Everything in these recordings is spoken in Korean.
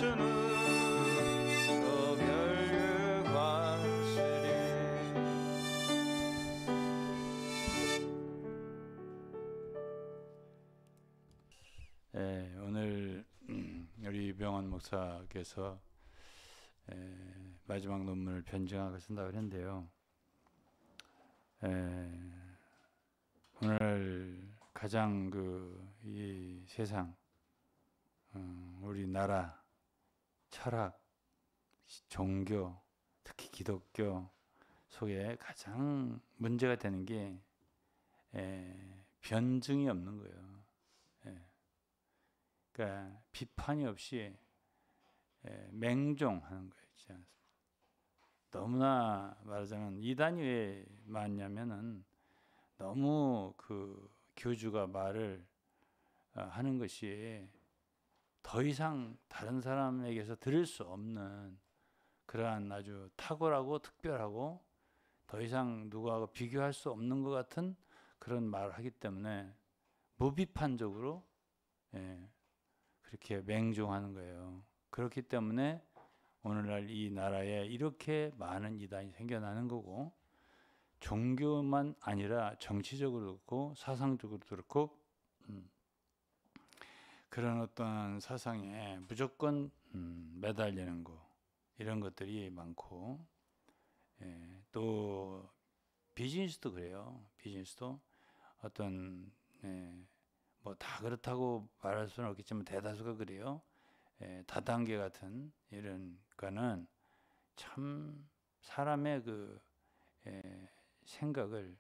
주는 저 별의 관실이. 오늘 우리 유병헌 목사께서 마지막 논문을 변증하고 쓴다고 했는데요. 오늘 가장 이 세상, 우리나라 철학, 종교, 특히 기독교 속에 가장 문제가 되는 게 변증이 없는 거예요. 그러니까 비판이 없이 맹종하는 거예요. 진짜. 너무나 말하자면 이단이 왜 많냐면은 너무 그 교주가 말을 하는 것이 더 이상 다른 사람에게서 들을 수 없는 그러한 아주 탁월하고 특별하고 더 이상 누구하고 비교할 수 없는 것 같은 그런 말을 하기 때문에 무비판적으로 그렇게 맹종하는 거예요. 그렇기 때문에 오늘날 이 나라에 이렇게 많은 이단이 생겨나는 거고, 종교만 아니라 정치적으로도 그렇고 사상적으로도 그렇고 그런 어떤 사상에 무조건 매달리는 거, 이런 것들이 많고, 또 비즈니스도 그래요. 비즈니스도 어떤 뭐 다 그렇다고 말할 수는 없겠지만 대다수가 그래요. 다단계 같은 이런 거는 참 사람의 그 생각을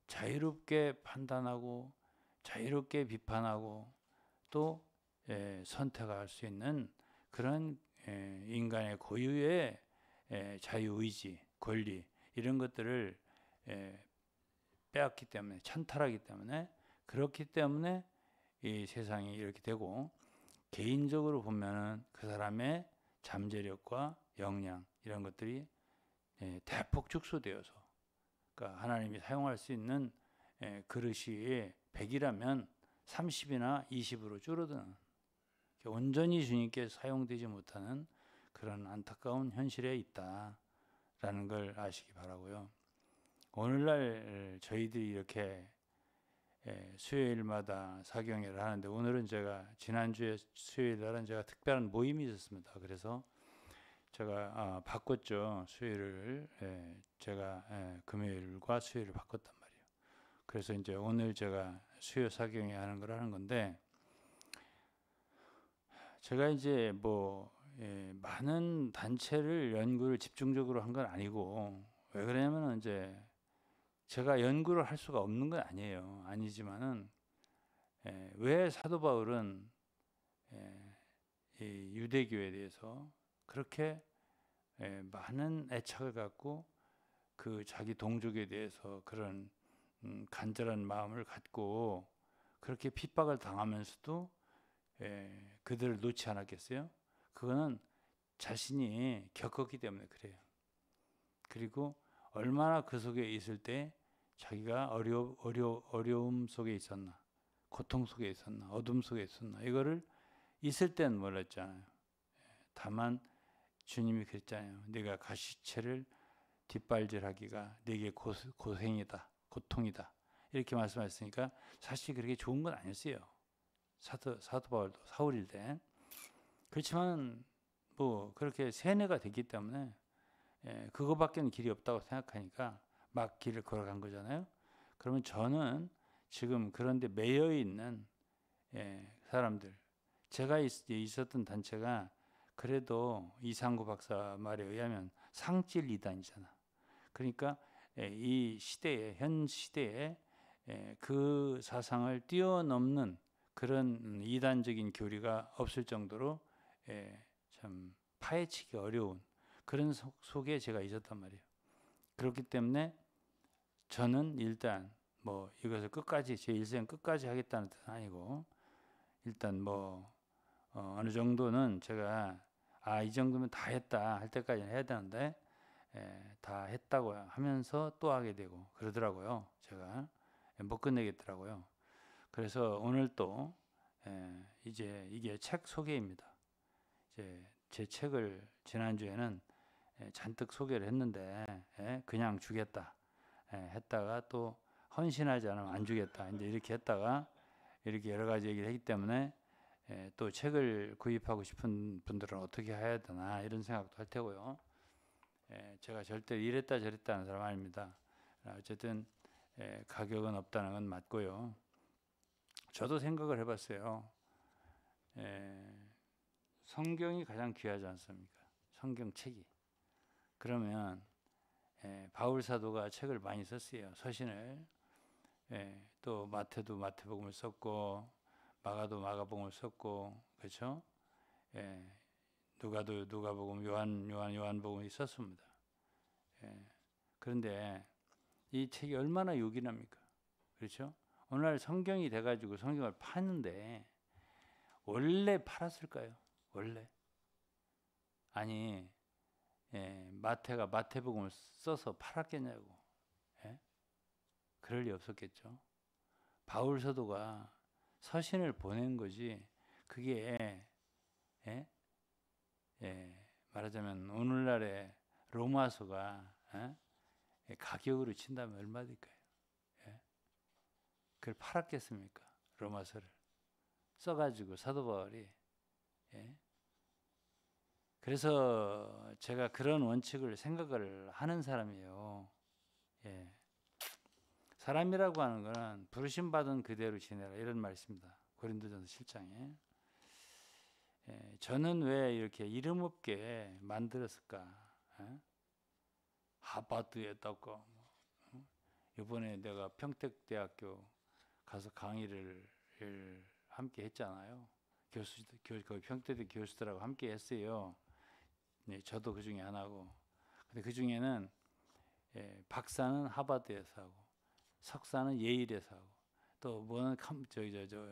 자유롭게 판단하고 자유롭게 비판하고 또 선택할 수 있는 그런 인간의 고유의 자유의지, 권리, 이런 것들을 빼앗기 때문에, 찬탈하기 때문에, 그렇기 때문에 이 세상이 이렇게 되고, 개인적으로 보면은 그 사람의 잠재력과 역량, 이런 것들이 대폭 축소되어서, 그러니까 하나님이 사용할 수 있는 그릇이 100이라면 30이나 20으로 줄어드는, 온전히 주님께 사용되지 못하는 그런 안타까운 현실에 있다라는 걸 아시기 바라고요. 오늘날 저희들이 이렇게 수요일마다 사경회를 하는데, 오늘은 제가 지난주에 수요일 날은 제가 특별한 모임이 있었습니다. 그래서 제가 바꿨죠. 수요일을 제가 금요일과 수요일을 바꿨단 말이에요. 그래서 이제 오늘 제가 수요 사경회 하는 걸 하는 건데, 제가 이제 뭐 많은 단체를 연구를 집중적으로 한 건 아니고, 왜 그러냐면 이제 제가 연구를 할 수가 없는 건 아니에요. 아니지만은 왜 사도 바울은 이 유대교에 대해서 그렇게 많은 애착을 갖고 그 자기 동족에 대해서 그런 간절한 마음을 갖고 그렇게 핍박을 당하면서도 그들을 놓지 않았겠어요? 그거는 자신이 겪었기 때문에 그래요. 그리고 얼마나 그 속에 있을 때 자기가 어려움 속에 있었나, 고통 속에 있었나, 어둠 속에 있었나, 이거를 있을 때는 몰랐잖아요. 다만 주님이 그랬잖아요. 네가 가시체를 뒷발질하기가 네게 고생이다, 고통이다, 이렇게 말씀하셨으니까 사실 그렇게 좋은 건 아니었어요. 사도 바울도 사울일 때. 그렇지만 뭐 그렇게 세뇌가 됐기 때문에 그거밖에는 길이 없다고 생각하니까 막 길을 걸어간 거잖아요. 그러면 저는 지금 그런데 매여 있는 사람들, 제가 있었던 단체가 그래도 이상구 박사 말에 의하면 상질 이단이잖아. 그러니까 이 시대에, 현 시대에 그 사상을 뛰어넘는 그런 이단적인 교리가 없을 정도로 참 파헤치기 어려운 그런 속에 제가 있었단 말이에요. 그렇기 때문에 저는 일단 뭐 이것을 끝까지, 제 일생 끝까지 하겠다는 뜻은 아니고, 일단 뭐 어느 정도는 제가 이 정도면 다 했다 할 때까지는 해야 되는데 다 했다고 하면서 또 하게 되고 그러더라고요. 제가 못 끝내겠더라고요. 그래서 오늘 또 이제 이게 책 소개입니다. 이제 제 책을 지난주에는 잔뜩 소개를 했는데 그냥 주겠다 했다가 또 헌신하지 않으면 안 주겠다 이제 이렇게 했다가 이렇게 여러 가지 얘기를 했기 때문에 또 책을 구입하고 싶은 분들은 어떻게 해야 되나 이런 생각도 할 테고요. 제가 절대 이랬다 저랬다 하는 사람 아닙니다. 어쨌든 가격은 없다는 건 맞고요. 저도 생각을 해봤어요. 성경이 가장 귀하지 않습니까? 성경책이. 그러면 바울 사도가 책을 많이 썼어요. 서신을. 또 마태도 마태복음을 썼고 마가도 마가복음을 썼고 그렇죠? 누가도 누가복음, 요한복음이 썼습니다. 그런데 이 책이 얼마나 요긴합니까? 그렇죠? 오늘날 성경이 돼가지고 성경을 파는데 원래 팔았을까요? 원래? 아니 마태가 마태복음을 써서 팔았겠냐고. 그럴 리 없었겠죠. 바울 사도가 서신을 보낸 거지 그게 말하자면 오늘날의 로마서가 가격으로 친다면 얼마 될까요? 그걸 팔았겠습니까? 로마서를 써가지고 사도 바울이 그래서 제가 그런 원칙을 생각을 하는 사람이에요. 사람이라고 하는 것은 부르심 받은 그대로 지내라 이런 말씀입니다. 고린도전서 7장에 저는 왜 이렇게 이름 없게 만들었을까? 하버드에 떴고 이번에 내가 평택대학교 가서 강의를 함께 했잖아요. 거기 평택대 교수들하고 함께 했어요. 저도 그 중에 하나고. 근데 그 중에는 박사는 하버드에서 하고, 석사는 예일에서 하고, 또 뭐는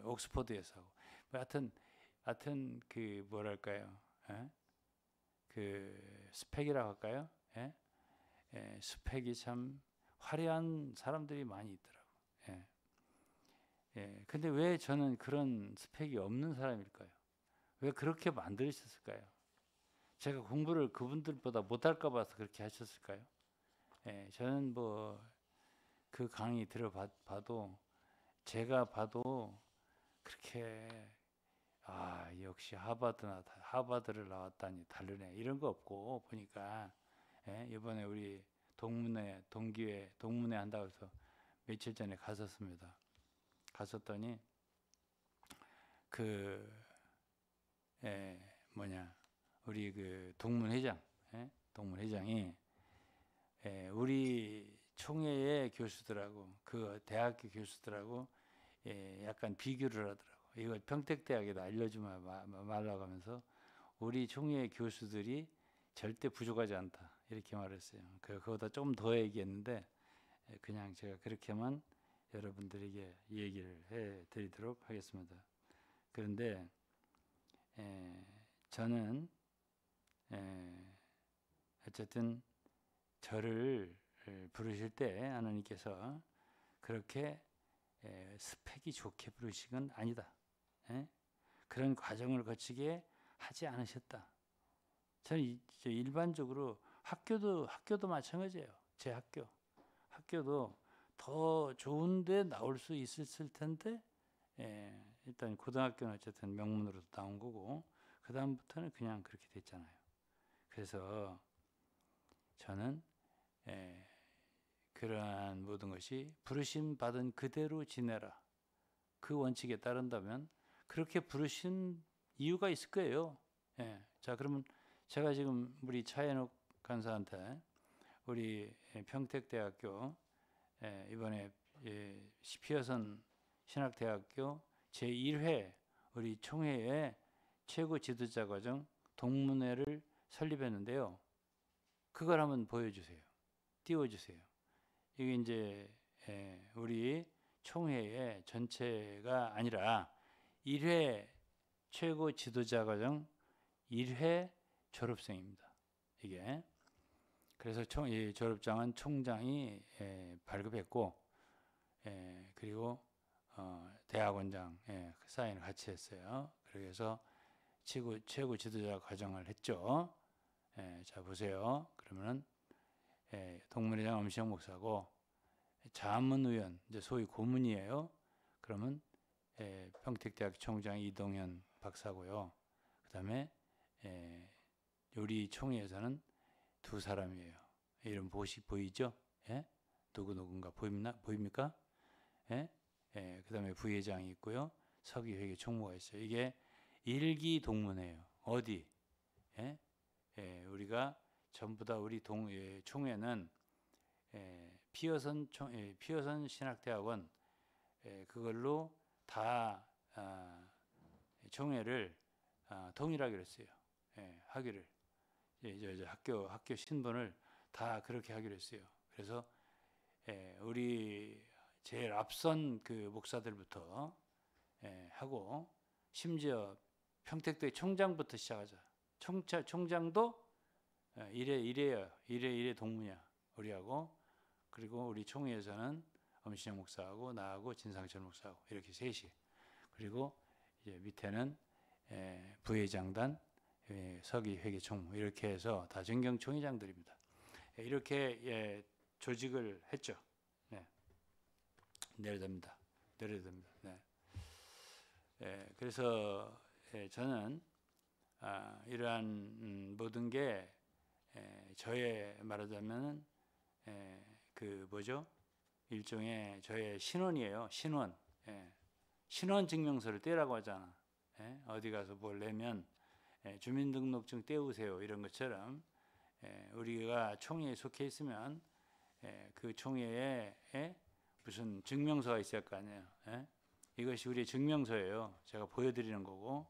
옥스퍼드에서 하고. 하여튼 그 뭐랄까요? 그 스펙이라고 할까요? 스펙이 참 화려한 사람들이 많이 있더라고요. 근데 왜 저는 그런 스펙이 없는 사람일까요? 왜 그렇게 만드셨을까요? 제가 공부를 그분들보다 못할까 봐서 그렇게 하셨을까요? 저는 뭐 그 강의 들어봐도 제가 봐도 그렇게 역시 하버드를 나왔다니 다르네 이런 거 없고 보니까 이번에 우리 동문회 한다고 해서 며칠 전에 갔었습니다. 갔었더니 우리 그 동문회장이 우리 총회의 교수들하고 그 대학교 교수들하고 약간 비교를 하더라고. 이걸 평택대학에다 알려주면 말라고 하면서 우리 총회의 교수들이 절대 부족하지 않다 이렇게 말했어요. 그거보다 조금 더 얘기했는데 그냥 제가 그렇게만 여러분들에게 얘기를 해드리도록 하겠습니다. 그런데 저는 어쨌든 저를 부르실 때 하나님께서 그렇게 스펙이 좋게 부르신 건 아니다. 그런 과정을 거치게 하지 않으셨다. 저는 일반적으로 학교도 마찬가지예요. 제 학교도 더 좋은데 나올 수 있었을 텐데 일단 고등학교는 어쨌든 명문으로 나온 거고 그 다음부터는 그냥 그렇게 됐잖아요. 그래서 저는 그러한 모든 것이 부르심 받은 그대로 지내라. 그 원칙에 따른다면 그렇게 부르신 이유가 있을 거예요. 자, 그러면 제가 지금 우리 차현욱 간사한테 우리 평택대학교 이번에 피어선 신학대학교 제1회 우리 총회의 최고 지도자 과정 동문회를 설립했는데요. 그걸 한번 보여주세요. 띄워주세요. 이게 이제 우리 총회의 전체가 아니라 1회 최고 지도자 과정 1회 졸업생입니다. 이게 그래서 이 졸업장은 총장이 발급했고 그리고 대학원장 사인을 같이 했어요. 그래서 최고 지도자 과정을 했죠. 자 보세요. 그러면은 동문회장 엄시영 목사고 자문위원 이제 소위 고문이에요. 그러면 평택대학 총장 이동현 박사고요. 그다음에 우리 총회에서는 두 사람이에요. 이름 보이죠? 누군가 보입니까? 그다음에 부회장이 있고요. 서기회계 총무가 있어요. 이게 일기 동문회예요. 어디? 우리가 전부 다 우리 총회는 피어선 신학대학원 그걸로 다 총회를 통일하기로 했어요. 하기를 이제 학교 신분을 다 그렇게 하기로 했어요. 그래서 우리 제일 앞선 그 목사들부터 하고 심지어 평택대 총장부터 시작하자. 총장도 이래 동문이야 우리하고. 그리고 우리 총회에서는 엄신영 목사하고 나하고 진상철 목사하고 이렇게 셋이. 그리고 이제 밑에는 부회장단, 서기회계 총무 이렇게 해서 다 전경 총회장들입니다. 이렇게 조직을 했죠. 내려됩니다. 그래서 저는 이러한 모든 게 저의 말하자면 그 뭐죠? 일종의 저의 신원이에요. 신원 증명서를 떼라고 하잖아. 어디 가서 뭘 내면 주민등록증 떼우세요 이런 것처럼 우리가 총회에 속해 있으면 그 총회에 무슨 증명서가 있을 거 아니에요. 이것이 우리의 증명서예요. 제가 보여드리는 거고.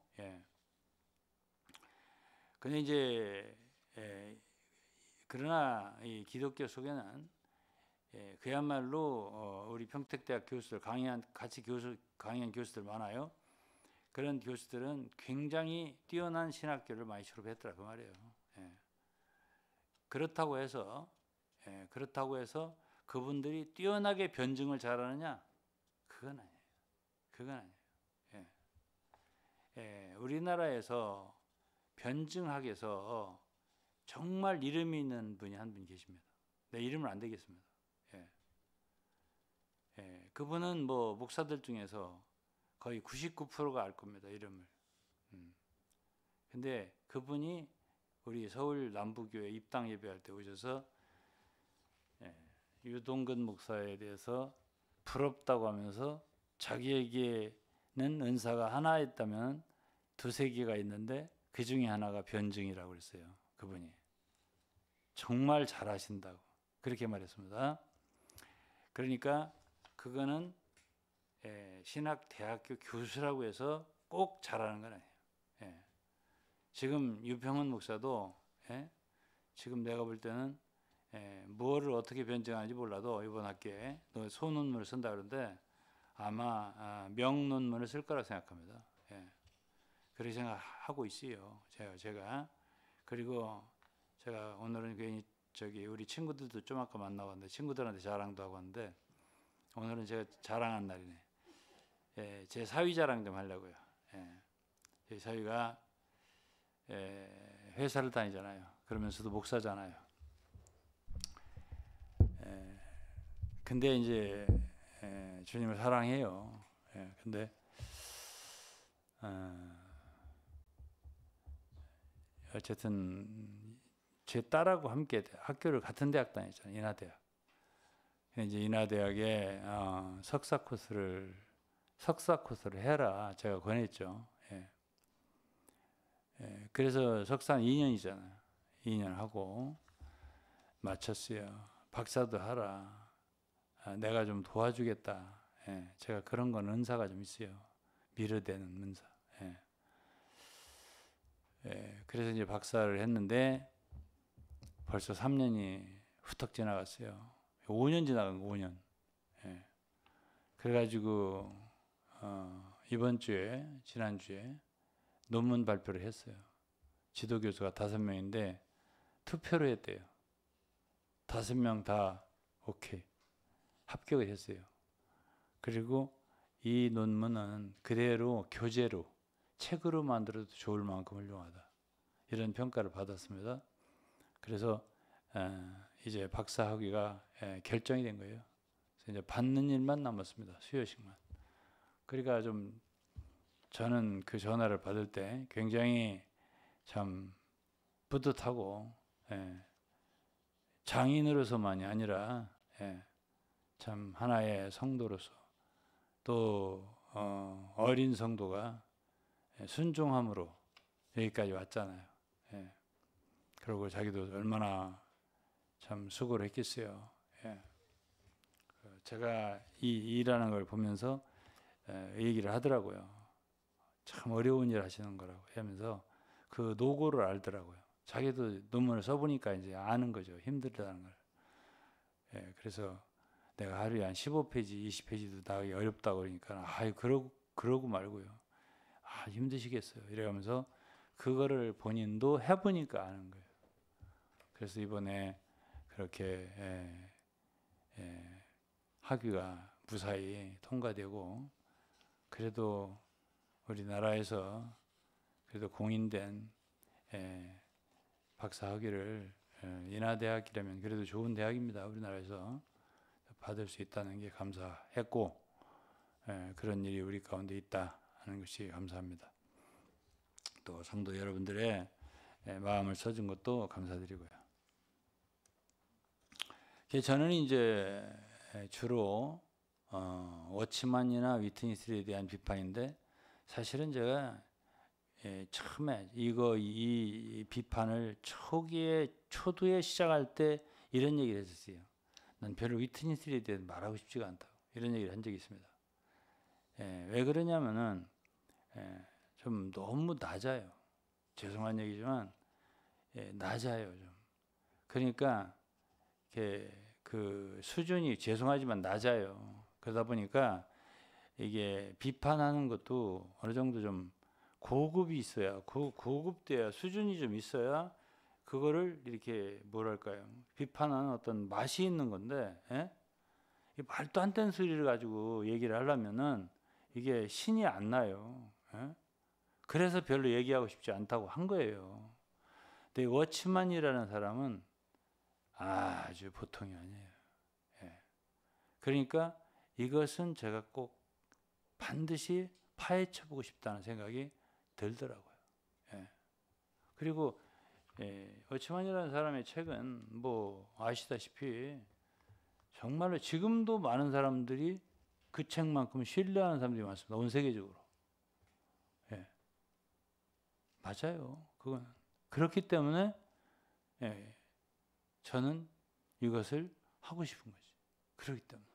근데 이제 그러나 이 기독교 속에는 그야말로 우리 평택대학 교수들 같이 강의한 교수들 많아요. 그런 교수들은 굉장히 뛰어난 신학교를 많이 졸업했더라 그 말이에요. 그렇다고 해서 그분들이 뛰어나게 변증을 잘하느냐? 그건 아니에요. 우리나라에서 변증학에서 정말 이름이 있는 분이 한 분 계십니다. 내 이름은 안 되겠습니다. 그분은 뭐 목사들 중에서 거의 99%가 알 겁니다. 이름을. 근데 그분이 우리 서울 남부교회 입당 예배할 때 오셔서 유동근 목사에 대해서 부럽다고 하면서 자기에게는 은사가 하나 있다면 두세 개가 있는데 그 중에 하나가 변증이라고 그랬어요. 그분이. 정말 잘하신다고 그렇게 말했습니다. 그러니까 그거는 신학대학교 교수라고 해서 꼭 잘하는 건 아니에요. 지금 유평훈 목사도 지금 내가 볼 때는 무엇을 어떻게 변증하는지 몰라도 이번 학기에 소논문을 쓴다 그러는데 아마 명논문을 쓸 거라고 생각합니다. 그렇게 생각하고 있어요. 제가 그리고 제가 오늘은 괜히 우리 친구들도 좀 아까 만나고 왔는데 친구들한테 자랑도 하고 왔는데 오늘은 제가 자랑한 날이네. 제 사위 자랑 좀 하려고요. 제 사위가 회사를 다니잖아요. 그러면서도 목사잖아요. 근데 이제 주님을 사랑해요. 근데 어쨌든 제 딸하고 함께 학교를 같은 대학 다녔잖아요. 인하대학. 이제 인하대학에 석사 코스를 해라 제가 권했죠. 그래서 석사는 2년이잖아요. 2년 하고 마쳤어요. 박사도 하라. 내가 좀 도와주겠다. 제가 그런 건 은사가 좀 있어요. 미르되는 은사. 그래서 이제 박사를 했는데 벌써 3년이 후딱 지나갔어요. 5년 지나간 거 5년. 그래가지고 지난주에 논문 발표를 했어요. 지도교수가 5명인데 투표를 했대요. 5명 다 오케이. 합격을 했어요. 그리고 이 논문은 그대로 교재로 책으로 만들어도 좋을 만큼 훌륭하다. 이런 평가를 받았습니다. 그래서 이제 박사 학위가 결정이 된 거예요. 그래서 이제 받는 일만 남았습니다. 수여식만. 그러니까 좀 저는 그 전화를 받을 때 굉장히 참 뿌듯하고 장인으로서만이 아니라 참 하나의 성도로서 또 어린 성도가 순종함으로 여기까지 왔잖아요. 그리고 자기도 얼마나 참 수고를 했겠어요. 제가 이 일하는 걸 보면서 얘기를 하더라고요. 참 어려운 일 하시는 거라고 하면서 그 노고를 알더라고요. 자기도 논문을 써보니까 이제 아는 거죠. 힘들다는 걸. 그래서 내가 하루에 한 15페이지, 20페이지도 나가기 어렵다고 그러니까 그러고 말고요. 힘드시겠어요. 이래가면서 그거를 본인도 해보니까 아는 거예요. 그래서 이번에 그렇게 학위가 무사히 통과되고 그래도 우리나라에서 그래도 공인된 박사 학위를 인하대학이라면 그래도 좋은 대학입니다. 우리나라에서 받을 수 있다는 게 감사했고 그런 일이 우리 가운데 있다 하는 것이 감사합니다. 또 성도 여러분들의 마음을 써준 것도 감사드리고요. 저는 이제 주로 워치만이나 위트니스에 대한 비판인데 사실은 제가 처음에 이 비판을 초두에 시작할 때 이런 얘기를 했었어요. 난 별로 위트니스에 대해 말하고 싶지가 않다고 이런 얘기를 한 적이 있습니다. 왜 그러냐면은 좀 너무 낮아요. 죄송한 얘기지만 낮아요 좀. 그러니까 그 수준이 죄송하지만 낮아요. 그러다 보니까 이게 비판하는 것도 어느 정도 좀 고급이 있어야 고급돼야 수준이 좀 있어야 그거를 이렇게 뭐랄까요 비판하는 어떤 맛이 있는 건데 말도 안 되는 소리를 가지고 얘기를 하려면은 이게 신이 안 나요. 그래서 별로 얘기하고 싶지 않다고 한 거예요. 근데 워치만이라는 사람은 아주 보통이 아니에요. 그러니까 이것은 제가 꼭 반드시 파헤쳐보고 싶다는 생각이 들더라고요. 그리고 워치만이라는 사람의 책은 뭐 아시다시피 정말로 지금도 많은 사람들이 그 책만큼 신뢰하는 사람들이 많습니다. 온 세계적으로. 맞아요. 그건 그렇기 때문에 저는 이것을 하고 싶은 거지. 그렇기 때문에.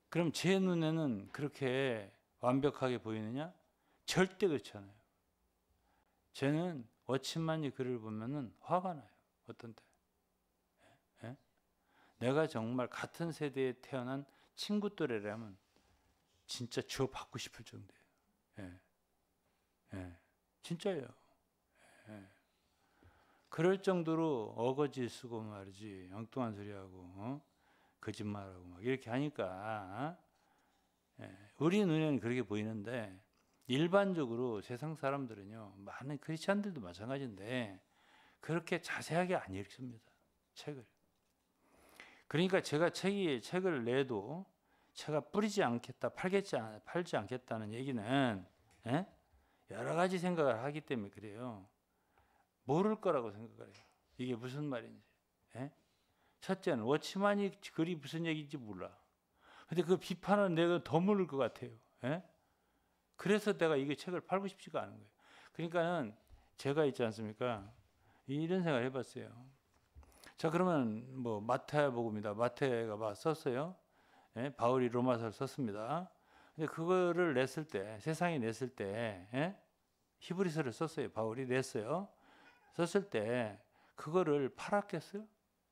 그럼 제 눈에는 그렇게 완벽하게 보이느냐? 절대 그렇지 않아요. 저는 워치만이 글을 보면은 화가 나요. 어떤 때. 내가 정말 같은 세대에 태어난 친구 또래라면 진짜 주워받고 싶을 정도예요. 진짜예요. 그럴 정도로 어거지 쓰고 말이지 엉뚱한 소리하고 거짓말하고 막 이렇게 하니까 우리 눈에는 그렇게 보이는데 일반적으로 세상 사람들은요 많은 크리스찬들도 마찬가지인데 그렇게 자세하게 안 읽습니다. 책을. 그러니까 제가 책을 내도 제가 뿌리지 않겠다, 팔지 않겠다는 얘기는 여러 가지 생각을 하기 때문에 그래요. 모를 거라고 생각을 해요. 이게 무슨 말인지. 첫째는 워치만이 글이 무슨 얘기인지 몰라. 근데 그 비판은 내가 더 모를 것 같아요. 그래서 내가 이게 책을 팔고 싶지가 않은 거예요. 그러니까는 제가 있지 않습니까? 이런 생각을 해봤어요. 자 그러면 뭐 마태복음이다. 마태가 썼어요. 바울이 로마서를 썼습니다. 근데 그거를 냈을 때 세상에 냈을 때 히브리서를 썼어요. 바울이 냈어요. 썼을 때 그거를 팔았겠어요?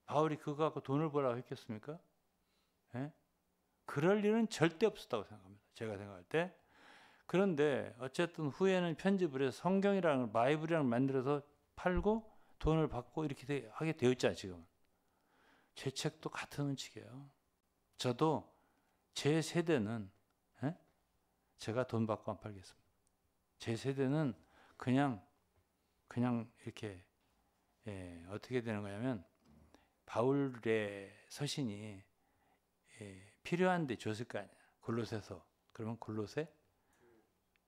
바울이 그거 갖고 돈을 벌라고 했겠습니까? 그럴 일은 절대 없었다고 생각합니다. 제가 생각할 때. 그런데 어쨌든 후에는 편집을 해서 성경이라는 바이블이라는 걸 만들어서 팔고 돈을 받고 이렇게 하게 되어 있잖아요. 지금은. 제 책도 같은 원칙이에요. 저도 제 세대는 제가 돈 받고 안 팔겠습니다. 제 세대는 그냥 이렇게 어떻게 되는 거냐면 바울의 서신이 필요한데 줬을 거 아니야. 골로새서. 그러면 골로새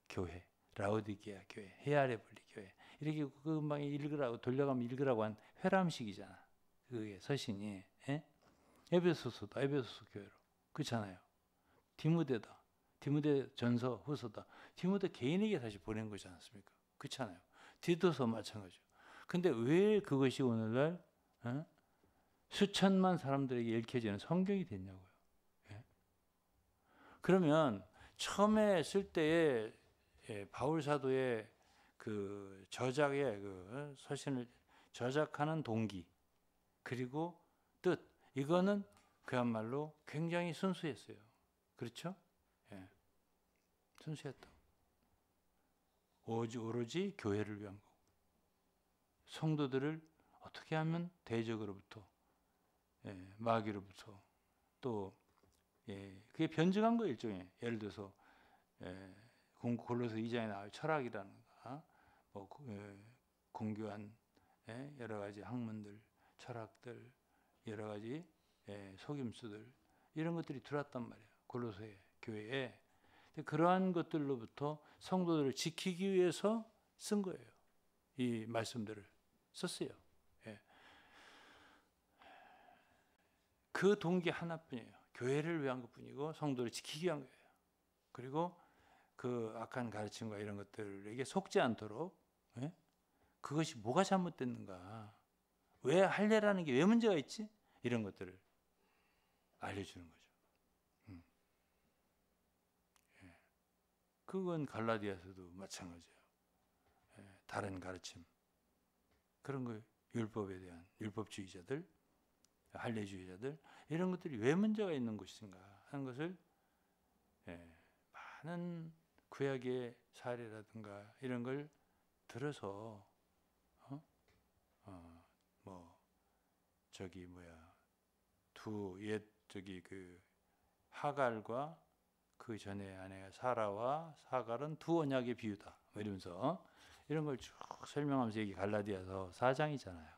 교회, 라오디게아 교회, 헤아레볼리 교회 이렇게 막 읽으라고 돌려가면 읽으라고 한 회람식이잖아. 그게 서신이. 에베소서다. 에베소서 교회로. 그렇잖아요. 디모데다. 디모데 전서 후서다. 디모데 개인에게 다시 보낸 거지 않습니까? 그렇잖아요. 디도서 마찬가지죠. 근데 왜 그것이 오늘날 수천만 사람들에게 읽혀지는 성경이 됐냐고요. 그러면 처음에 쓸 때에 바울 사도의 그 저작의 그 서신을 저작하는 동기 그리고 뜻 이거는 그야말로 굉장히 순수했어요. 그렇죠? 순수했다. 오로지 교회를 위한 거고 성도들을 어떻게 하면 대적으로부터 마귀로부터 또 그게 변증한 거예요. 일종의 예를 들어서 골로새 2장에 나와요. 철학이라는가 공교한 여러 가지 학문들 철학들 여러 가지 속임수들 이런 것들이 들어왔단 말이에요. 골로새 교회에. 그러한 것들로부터 성도들을 지키기 위해서 쓴 거예요. 이 말씀들을 썼어요. 그 동기 하나뿐이에요. 교회를 위한 것뿐이고 성도를 지키기 위한 거예요. 그리고 그 악한 가르침과 이런 것들에게 속지 않도록 그것이 뭐가 잘못됐는가 왜 할례라는 게 왜 문제가 있지? 이런 것들을 알려주는 거죠. 그건 갈라디아서도 마찬가지예요. 다른 가르침 그런 거 율법에 대한 율법주의자들 할례주의자들 이런 것들이 왜 문제가 있는 것인가 하는 것을 많은 구약의 사례라든가 이런 걸 들어서 그 하갈과 그 전에 아내가 사라와 사갈은 두 언약의 비유다. 이러면서 이런 걸 쭉 설명하면서 여기 갈라디아서 4장이잖아요.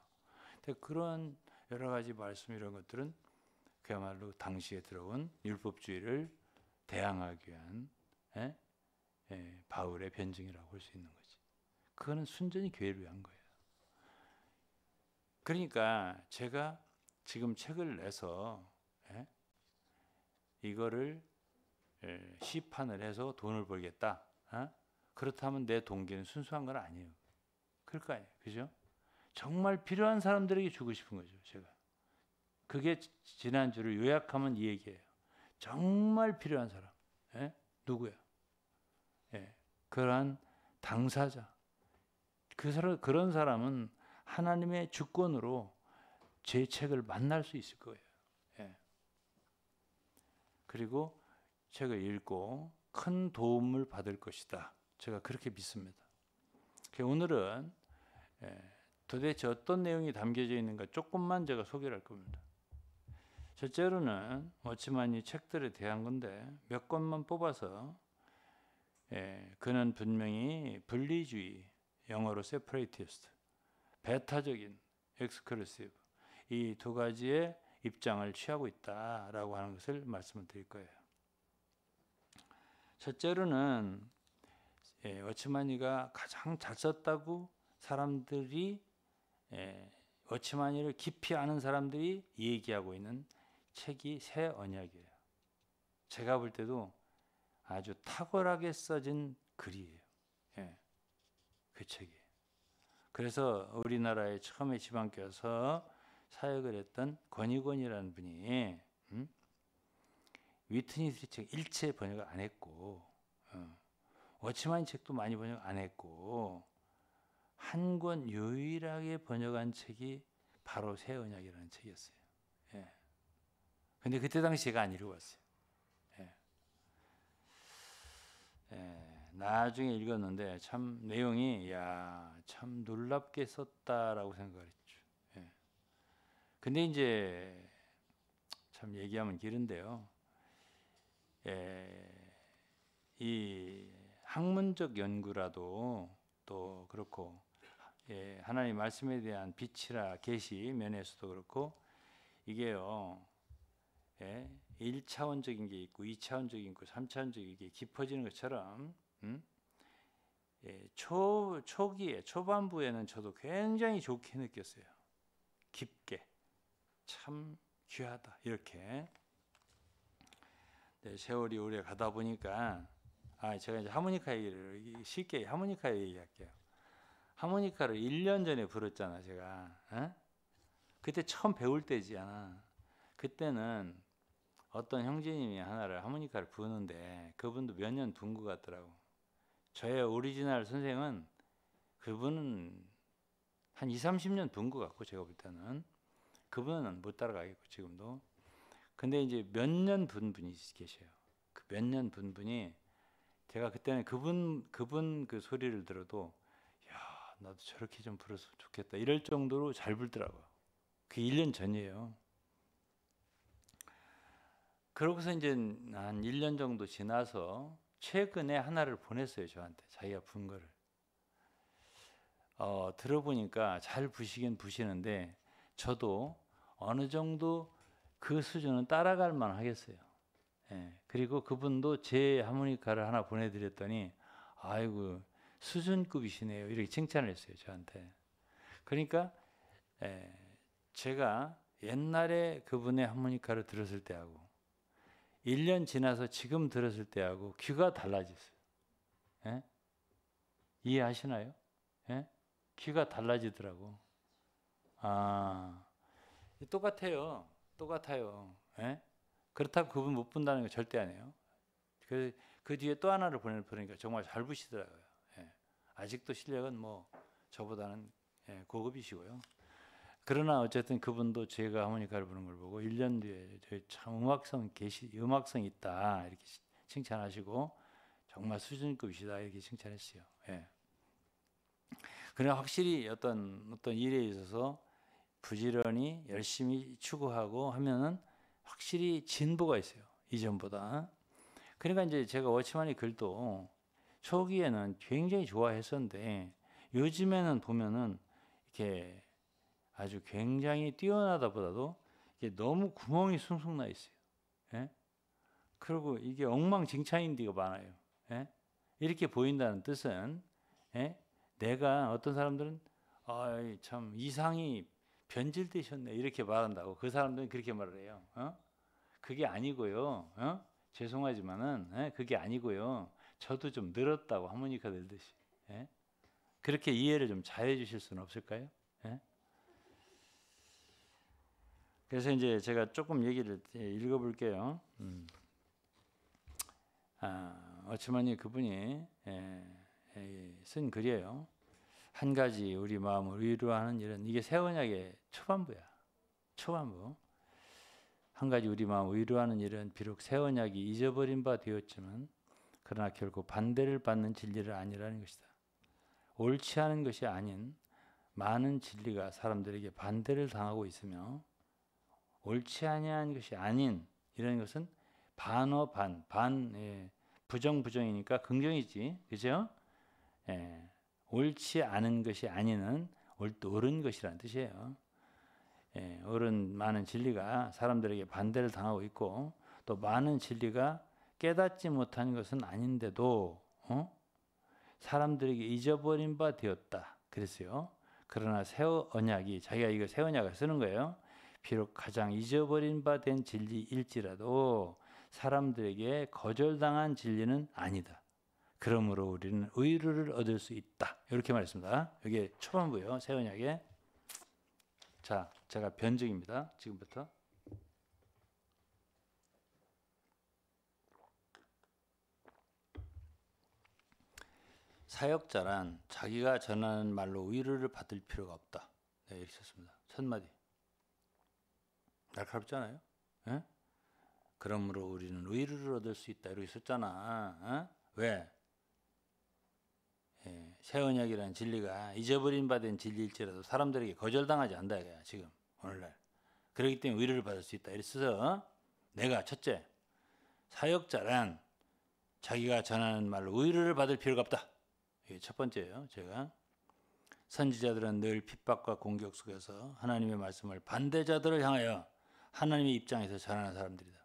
근데 그런 여러 가지 말씀 이런 것들은 그야말로 당시에 들어온 율법주의를 대항하기 위한 바울의 변증이라고 볼 수 있는 거지. 그거는 순전히 교회를 위한 거예요. 그러니까 제가 지금 책을 내서 이거를 시판을 해서 돈을 벌겠다. 그렇다면 내 동기는 순수한 건 아니에요. 그럴 거 아니에요. 그죠? 정말 필요한 사람들에게 주고 싶은 거죠. 제가. 그게 지난주를 요약하면 이 얘기예요. 정말 필요한 사람. 누구야? 그러한 당사자. 그런 사람은 하나님의 주권으로 제 책을 만날 수 있을 거예요. 그리고 책을 읽고 큰 도움을 받을 것이다. 제가 그렇게 믿습니다. 오늘은 도대체 어떤 내용이 담겨져 있는가 조금만 제가 소개를 할 겁니다. 첫째로는 워치만이 책들에 대한 건데 몇 권만 뽑아서 그는 분명히 분리주의, 영어로 separatist, 배타적인 exclusive 이 두 가지의 입장을 취하고 있다라고 하는 것을 말씀을 드릴 거예요. 첫째로는 워치만이가 가장 잘 썼다고 사람들이 워치만이를 깊이 아는 사람들이 얘기하고 있는 책이 새 언약이에요. 제가 볼 때도 아주 탁월하게 써진 글이에요. 그 책이. 그래서 우리나라에 처음에 지방교회 와서 사역을 했던 권익원이라는 분이 위트니스 책 일체 번역을 안 했고 워치만 책도 많이 번역 안 했고 한 권 유일하게 번역한 책이 바로 새 언약이라는 책이었어요. 근데 그때 당시 제가 안 읽어봤어요. 나중에 읽었는데 참 내용이 참 놀랍게 썼다라고 생각을 했죠. 근데 이제 참 얘기하면 길은데요. 이 학문적 연구라도 또 그렇고 하나님 말씀에 대한 빛이라 계시 면에서도 그렇고 이게요. 1차원적인 게 있고 2차원적인 게 있고 3차원적인 게 깊어지는 것처럼 초기에 초반부에는 저도 굉장히 좋게 느꼈어요. 깊게 참 귀하다 이렇게. 세월이 오래 가다 보니까 제가 이제 하모니카 얘기를 쉽게 하모니카 얘기할게요. 하모니카를 1년 전에 불었잖아 제가. 그때 처음 배울 때지않아. 그때는 어떤 형제님이 하나를 하모니카를 부는데 그분도 몇 년 둔 것 같더라고. 저의 오리지널 선생은 그분은 한 2, 30년 둔 것 같고 제가 볼 때는 그분은 못 따라가겠고 지금도. 근데 이제 몇 년 둔 분이 계셔요. 그 몇 년 둔 분이 제가 그때는 그분 그 소리를 들어도 야 나도 저렇게 좀 불었으면 좋겠다 이럴 정도로 잘 불더라고요. 그 1년 전이에요. 그러고서 이제 한 1년 정도 지나서 최근에 하나를 보냈어요 저한테 자기가 분 거를. 들어보니까 잘 부시긴 부시는데 저도 어느 정도 그 수준은 따라갈 만 하겠어요. 그리고 그분도 제 하모니카를 하나 보내드렸더니 아이고 수준급이시네요 이렇게 칭찬을 했어요 저한테. 그러니까 제가 옛날에 그분의 하모니카를 들었을 때하고 1년 지나서 지금 들었을 때하고 귀가 달라졌어요. 이해하시나요? 귀가 달라지더라고. 똑같아요. 똑같아요. 그렇다고 그분 못 본다는 거 절대 아니에요. 그 뒤에 또 하나를 보내니까 정말 잘 부시더라고요. 아직도 실력은 뭐 저보다는 고급이시고요. 그러나 어쨌든 그분도 제가 하모니카를 부는 걸 보고 1년 뒤에 참 음악성 있다 이렇게 칭찬하시고 정말 수준급이시다 이렇게 칭찬했어요. 그러나 확실히 어떤 일에 있어서 부지런히 열심히 추구하고 하면은 확실히 진보가 있어요. 이전보다. 그러니까 이제 제가 워치만의 글도 초기에는 굉장히 좋아했었는데 요즘에는 보면은 이렇게 아주 굉장히 뛰어나다보다도 이게 너무 구멍이 숭숭 나 있어요. 그리고 이게 엉망진창인 데가 많아요. 이렇게 보인다는 뜻은 내가 어떤 사람들은 참 이상이 변질되셨네 이렇게 말한다고. 그 사람들은 그렇게 말을 해요. 그게 아니고요. 죄송하지만은 그게 아니고요. 저도 좀 늘었다고 하모니카 들듯이. 그렇게 이해를 좀 잘해 주실 수는 없을까요? 그래서 이제 제가 조금 얘기를 읽어볼게요. 어치마니 그분이 쓴 글이에요. 한 가지 우리 마음을 위로하는 일은 이게 새 언약의 초반부야. 초반부. 한 가지 우리 마음을 위로하는 일은 비록 새 언약이 잊어버린 바 되었지만 그러나 결코 반대를 받는 진리를 아니라는 것이다. 옳지 않은 것이 아닌 많은 진리가 사람들에게 반대를 당하고 있으며 옳지 아니한 것이 아닌 이런 것은 반어 반 부정이니까 긍정이지, 그죠? 옳지 않은 것이 아니는 옳은 것이라는 뜻이에요. 옳은 많은 진리가 사람들에게 반대를 당하고 있고 또 많은 진리가 깨닫지 못한 것은 아닌데도 사람들에게 잊어버린 바 되었다. 그랬어요. 그러나 새 언약이 자기가 이거 새 언약을 쓰는 거예요. 비록 가장 잊어버린 바 된 진리일지라도 사람들에게 거절당한 진리는 아니다. 그러므로 우리는 의를 얻을 수 있다. 이렇게 말했습니다. 이게 초반부예요. 새 언약에. 자, 제가 변증입니다. 지금부터. 사역자란 자기가 전하는 말로 위로를 받을 필요가 없다. 이렇게 썼습니다. 첫 마디. 날카롭지 않아요? 그러므로 우리는 의를 얻을 수 있다. 이렇게 썼잖아. 왜? 새 언약이라는 진리가 잊어버린 바 된 진리일지라도 사람들에게 거절당하지 않는다. 이거야, 지금 오늘날. 그렇기 때문에 의를 받을 수 있다. 이렇게 써서 내가 첫째, 사역자란 자기가 전하는 말로 의뢰를 받을 필요가 없다. 이게 첫 번째예요. 제가 선지자들은 늘 핍박과 공격 속에서 하나님의 말씀을 반대자들을 향하여 하나님의 입장에서 전하는 사람들이다.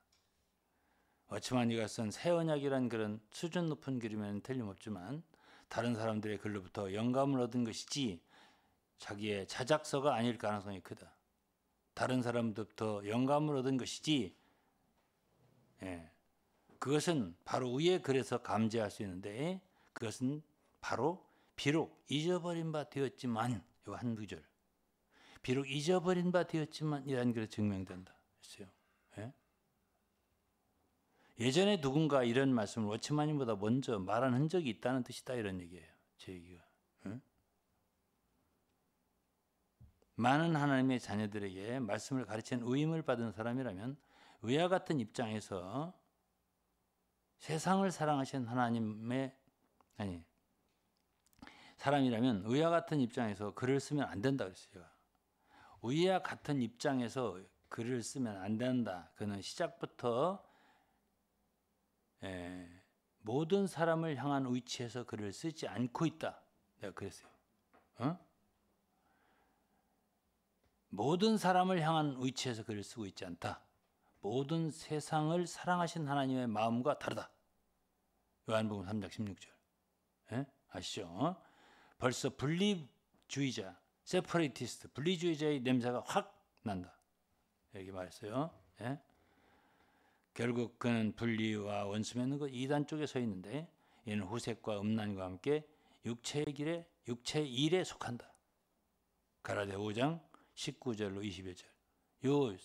어치만 이가 쓴 새 언약이란 그런 수준 높은 글이면 틀림없지만 다른 사람들의 글로부터 영감을 얻은 것이지 자기의 자작서가 아닐 가능성이 크다. 다른 사람들부터 영감을 얻은 것이지, 그것은 바로 위의 글에서 감지할 수 있는데 그것은 바로 비록 잊어버린 바 되었지만, 이 한 구절, 비록 잊어버린 바 되었지만 이라는 글에 증명된다 했어요. 예전에 누군가 이런 말씀을 워치마님보다 먼저 말한 흔적이 있다는 뜻이다, 이런 얘기예요. 제 얘기가. 많은 하나님의 자녀들에게 말씀을 가르치는 위임을 받은 사람이라면 위와 같은 입장에서 세상을 사랑하신 하나님의 사람이라면 위와 같은 입장에서 글을 쓰면 안 된다 그랬어요. 위와 같은 입장에서 글을 쓰면 안 된다. 그는 시작부터 모든 사람을 향한 위치에서 글을 쓰지 않고 있다. 내가 그랬어요. 모든 사람을 향한 위치에서 글을 쓰고 있지 않다. 모든 세상을 사랑하신 하나님의 마음과 다르다. 요한복음 3장 16절. 아시죠? 벌써 분리주의자, 세퍼레이티스트, 분리주의자의 냄새가 확 난다. 이렇게 말했어요. 결국 그는 분리와 원수면 그 이단 쪽에 서 있는데 이는 후색과 음란과 함께 육체의 일에 속한다. 가라데 5장 19절로 21절. 요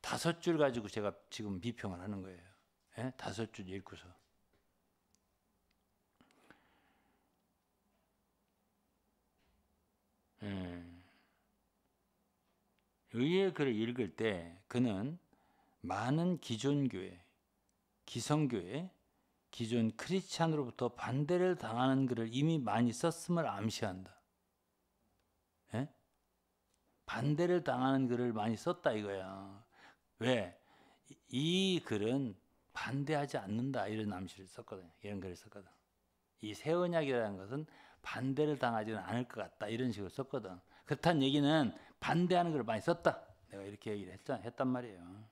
5줄 가지고 제가 지금 비평을 하는 거예요. 5줄 읽고서. 의의 글을 읽을 때 그는 많은 기존 교회, 기성교회, 기존 크리스찬으로부터 반대를 당하는 글을 이미 많이 썼음을 암시한다. 반대를 당하는 글을 많이 썼다 이거야. 왜? 이 글은 반대하지 않는다, 이런 암시를 썼거든요. 이런 글을 썼거든. 이 새 언약이라는 것은 반대를 당하지는 않을 것 같다, 이런 식으로 썼거든. 그렇다는 얘기는 반대하는 글을 많이 썼다. 내가 이렇게 얘기를 했단 말이에요.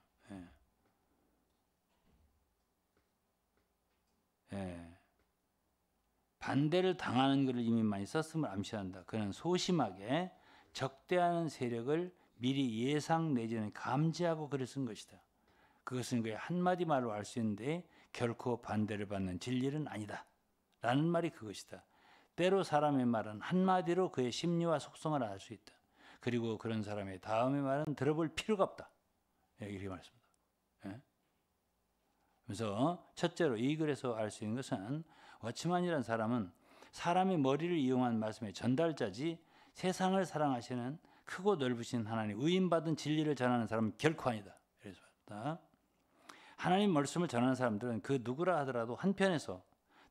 반대를 당하는 글을 이미 많이 썼음을 암시한다. 그는 소심하게 적대하는 세력을 미리 예상 내지는 감지하고 글을 쓴 것이다. 그것은 그의 한마디 말로 알 수 있는데 결코 반대를 받는 진리는 아니다. 라는 말이 그것이다. 때로 사람의 말은 한마디로 그의 심리와 속성을 알 수 있다. 그리고 그런 사람의 다음의 말은 들어볼 필요가 없다. 이렇게 말씀합니다. 그래서 첫째로 이 글에서 알 수 있는 것은 워치만이라는 사람은 사람의 머리를 이용한 말씀의 전달자지 세상을 사랑하시는 크고 넓으신 하나님, 의인받은 진리를 전하는 사람은 결코 아니다. 그래서 하나님 말씀을 전하는 사람들은 그 누구라 하더라도 한편에서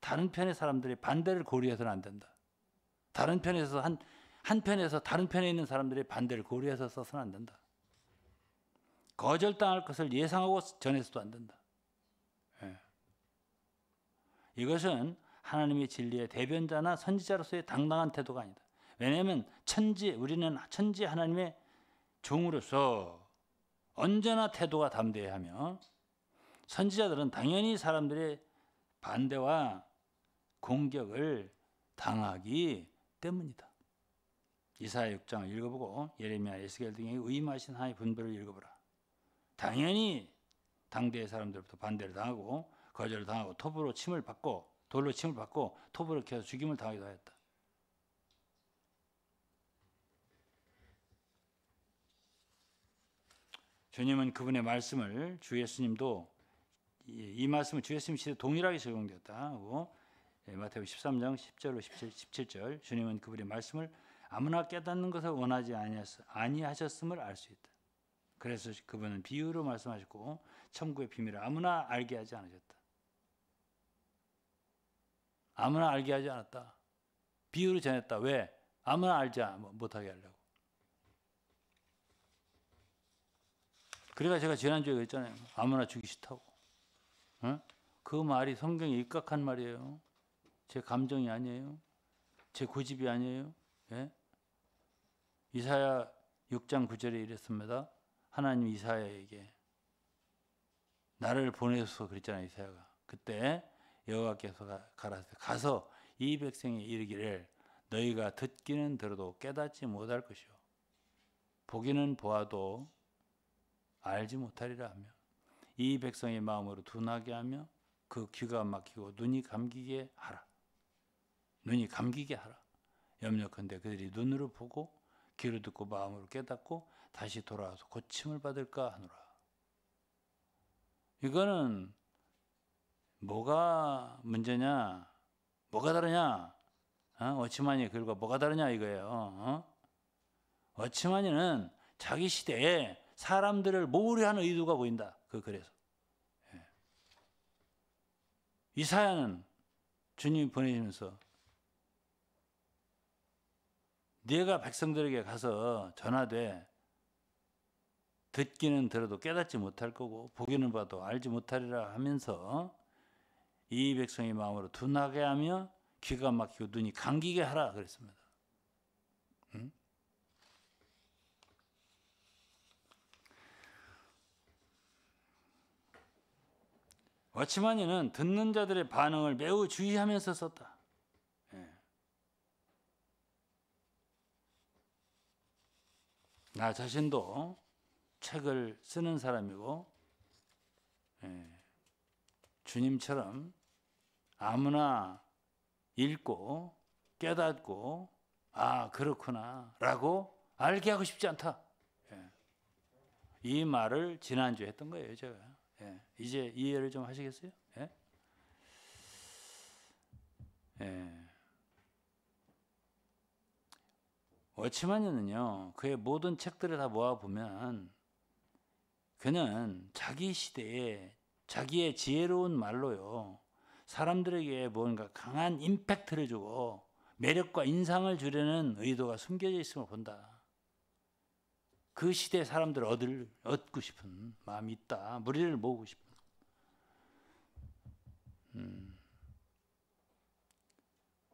다른 편의 사람들의 반대를 고려해서는 안 된다. 다른 편에서 한편에서 다른 편에 있는 사람들의 반대를 고려해서 써서는 안 된다. 거절당할 것을 예상하고 전해서도 안 된다. 이것은 하나님의 진리의 대변자나 선지자로서의 당당한 태도가 아니다. 왜냐하면 우리는 천지 하나님의 종으로서 언제나 태도가 담대해야 하며 선지자들은 당연히 사람들의 반대와 공격을 당하기 때문이다. 이사야 6장을 읽어보고 예레미야, 에스겔 등의 의임하신 하나님의 분별을 읽어보라. 당연히 당대의 사람들부터 반대를 당하고 거절을 당하고 돌로 침을 받고 톱으로 켜서 죽임을 당하기도 하였다. 주님은 그분의 말씀을 주 예수님도 이 말씀을 주 예수님 시대 동일하게 적용되었다 하고 마태복음 13장 10절로 17절 주님은 그분의 말씀을 아무나 깨닫는 것을 원하지 아니하셨음을 알 수 있다. 그래서 그분은 비유로 말씀하셨고 천국의 비밀을 아무나 알게 하지 않으셨다. 아무나 알게 하지 않았다. 비유로 전했다. 왜? 아무나 알지 못하게 하려고. 그러니까 제가 지난주에 그랬잖아요. 아무나 주기 싫다고. 그 말이 성경에 입각한 말이에요. 제 감정이 아니에요. 제 고집이 아니에요. 예? 이사야 6장 9절에 이랬습니다. 하나님 이사야에게 나를 보내서 그랬잖아요. 이사야가. 그때 여호와께서 가라사대 가서 이 백성에 이르기를 너희가 듣기는 들어도 깨닫지 못할 것이요 보기는 보아도 알지 못하리라 하며 이 백성의 마음으로 둔하게 하며 그 귀가 막히고 눈이 감기게 하라. 눈이 감기게 하라. 염려컨대 그들이 눈으로 보고 귀로 듣고 마음으로 깨닫고 다시 돌아와서 고침을 받을까 하노라. 이거는 뭐가 문제냐? 뭐가 다르냐? 어치마니 글과 뭐가 다르냐 이거예요. 어치마니는 자기 시대에 사람들을 모으려는 의도가 보인다. 그 글에서. 예. 이사야는 주님이 보내시면서 네가 백성들에게 가서 전하되 듣기는 들어도 깨닫지 못할 거고 보기는 봐도 알지 못하리라 하면서 이 백성의 마음으로 둔하게 하며 귀가 막히고 눈이 감기게 하라 그랬습니다. 응? 워치마니는 듣는 자들의 반응을 매우 주의하면서 썼다. 예. 나 자신도 책을 쓰는 사람이고 주님처럼 아무나 읽고 깨닫고 아 그렇구나 라고 알게 하고 싶지 않다. 이 말을 지난주에 했던 거예요. 제가. 이제 이해를 좀 하시겠어요? 워치마니는요 그의 모든 책들을 다 모아보면 그는 자기 시대에 자기의 지혜로운 말로요 사람들에게 뭔가 강한 임팩트를 주고 매력과 인상을 주려는 의도가 숨겨져 있음을 본다. 그 시대 사람들을 얻고 싶은 마음이 있다. 무리를 모으고 싶은.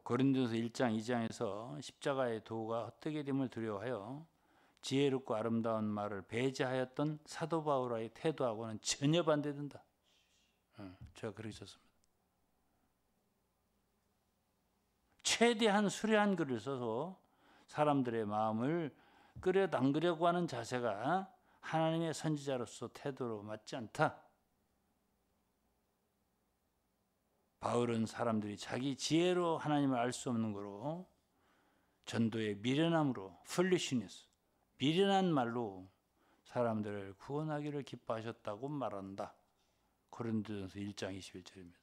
고린도서 1장 2장에서 십자가의 도가 헛되게 됨을 두려워하여 지혜롭고 아름다운 말을 배제하였던 사도 바울의 태도하고는 전혀 반대된다. 제가 그렇게 썼습니다. 최대한 수려한 글을 써서 사람들의 마음을 끌어당기려고 하는 자세가 하나님의 선지자로서 태도로 맞지 않다. 바울은 사람들이 자기 지혜로 하나님을 알 수 없는 거로 전도의 미련함으로 foolishness, 미련한 말로 사람들을 구원하기를 기뻐하셨다고 말한다. 고린도전서 1장 21절입니다.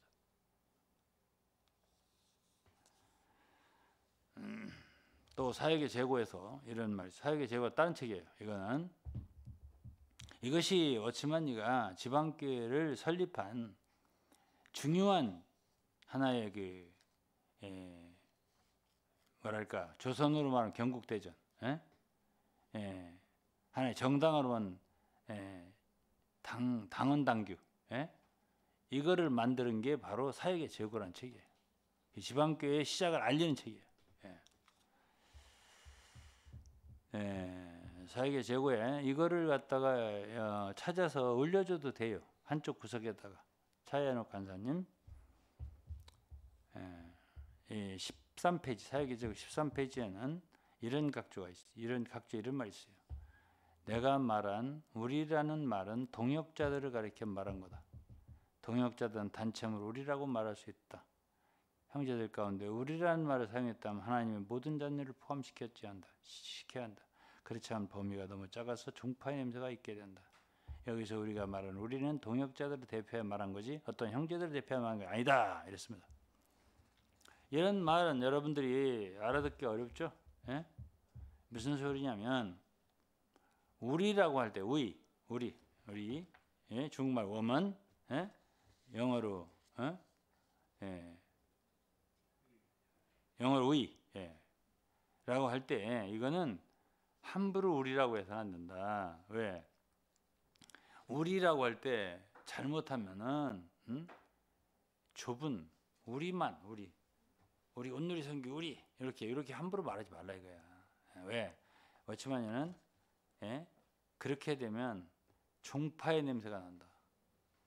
또 사역의 재고에서 이런 말이 사역의 재고가 다른 책이에요. 이거는 이것이 워치마니가 지방교회를 설립한 중요한 하나의 그 뭐랄까 조선으로 말하면 경국대전, 하나의 정당으로 만 당헌당규, 이거를 만드는 게 바로 사역의 재고라는 책이에요. 지방교회의 시작을 알리는 책이에요. 사역의 재고에 이거를 갖다가 찾아서 올려줘도 돼요. 한쪽 구석에다가 차이한옥 간사님 13페이지 사역의 재고 13페이지에는 이런 각조가 있어요. 이런 말이 있어요. 내가 말한 우리라는 말은 동역자들을 가리켜 말한 거다. 동역자들은 단체물 우리라고 말할 수 있다. 형제들 가운데 우리라는 말을 사용했다면 하나님의 모든 자녀를 포함시켜야 한다. 그렇지 않은 범위가 너무 작아서 종파의 냄새가 있게 된다. 여기서 우리가 말하는 우리는 동역자들을 대표해 말한 거지 어떤 형제들을 대표해 말한 게 아니다. 이랬습니다. 이런 말은 여러분들이 알아듣기 어렵죠? 무슨 소리냐면 우리라고 할 때 우리 중국말 woman, 영어로 we 라고 할 때 이거는 함부로 우리라고 해서는 안 된다. 왜? 우리라고 할 때 잘못하면은 좁은 우리만 우리 온누리 선교 우리 이렇게 함부로 말하지 말라 이거야. 왜? 어찌마냐는 그렇게 되면 종파의 냄새가 난다.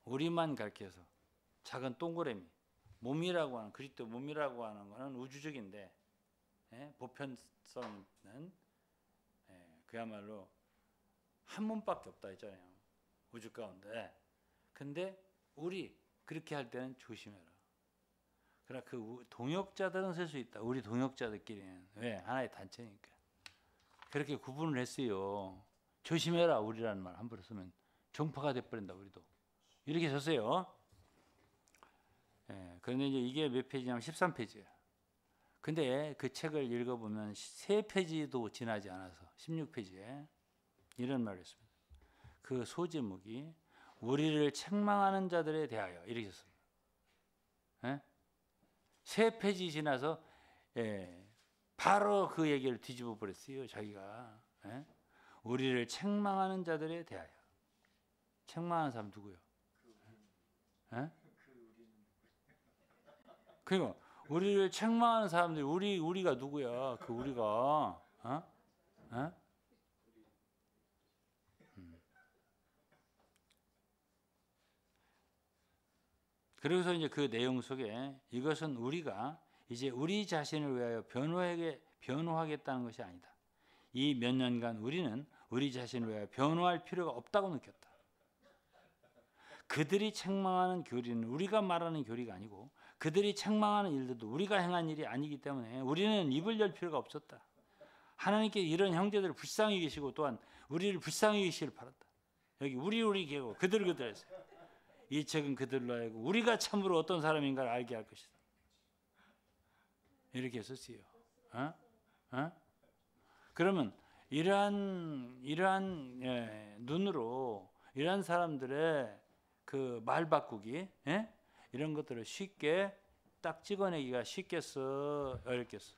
우리만 가르쳐서 작은 동그라미 몸이라고 하는 그리스도 몸이라고 하는 거는 우주적인데 보편성은 그야말로 한 몸밖에 없다 했잖아요. 우주 가운데. 근데 우리 그렇게 할 때는 조심해라. 그러나 그 동역자들은 쓸 수 있다. 우리 동역자들끼리는. 왜? 하나의 단체니까. 그렇게 구분을 했어요. 조심해라 우리라는 말 함부로 쓰면 종파가 돼버린다 우리도. 이렇게 썼어요. 그런데 이제 이게 몇 페이지냐면 13페이지예요. 근데 그 책을 읽어보면 3페이지도 지나지 않아서 16페이지에 이런 말을 했습니다. 그 소제목이 우리를 책망하는 자들에 대하여 이렇게 썼습니다. 3페이지 지나서 바로 그 얘기를 뒤집어 버렸어요. 자기가. 우리를 책망하는 자들에 대하여. 책망하는 사람 누구요? 그리고 우리를 책망하는 사람들이 우리가 누구야? 그 우리가 그래서 이제 그 내용 속에 이것은 우리가 이제 우리 자신을 위하여 변호하겠다는 것이 아니다. 이 몇 년간 우리는 우리 자신을 위하여 변호할 필요가 없다고 느꼈다. 그들이 책망하는 교리는 우리가 말하는 교리가 아니고 그들이 책망하는 일들도 우리가 행한 일이 아니기 때문에 우리는 입을 열 필요가 없었다. 하나님께 이런 형제들을 불쌍히 계시고 또한 우리를 불쌍히 계시기를 바랐다. 여기 우리 계고 그들 했어요. 이 책은 그들로 하여금 우리가 참으로 어떤 사람인가를 알게 할 것이다. 이렇게 했었어요. 그러면 이러한 눈으로 이러한 사람들의 그 말 바꾸기 이런 것들을 쉽게 딱 찍어내기가 쉽겠어 어렵겠어?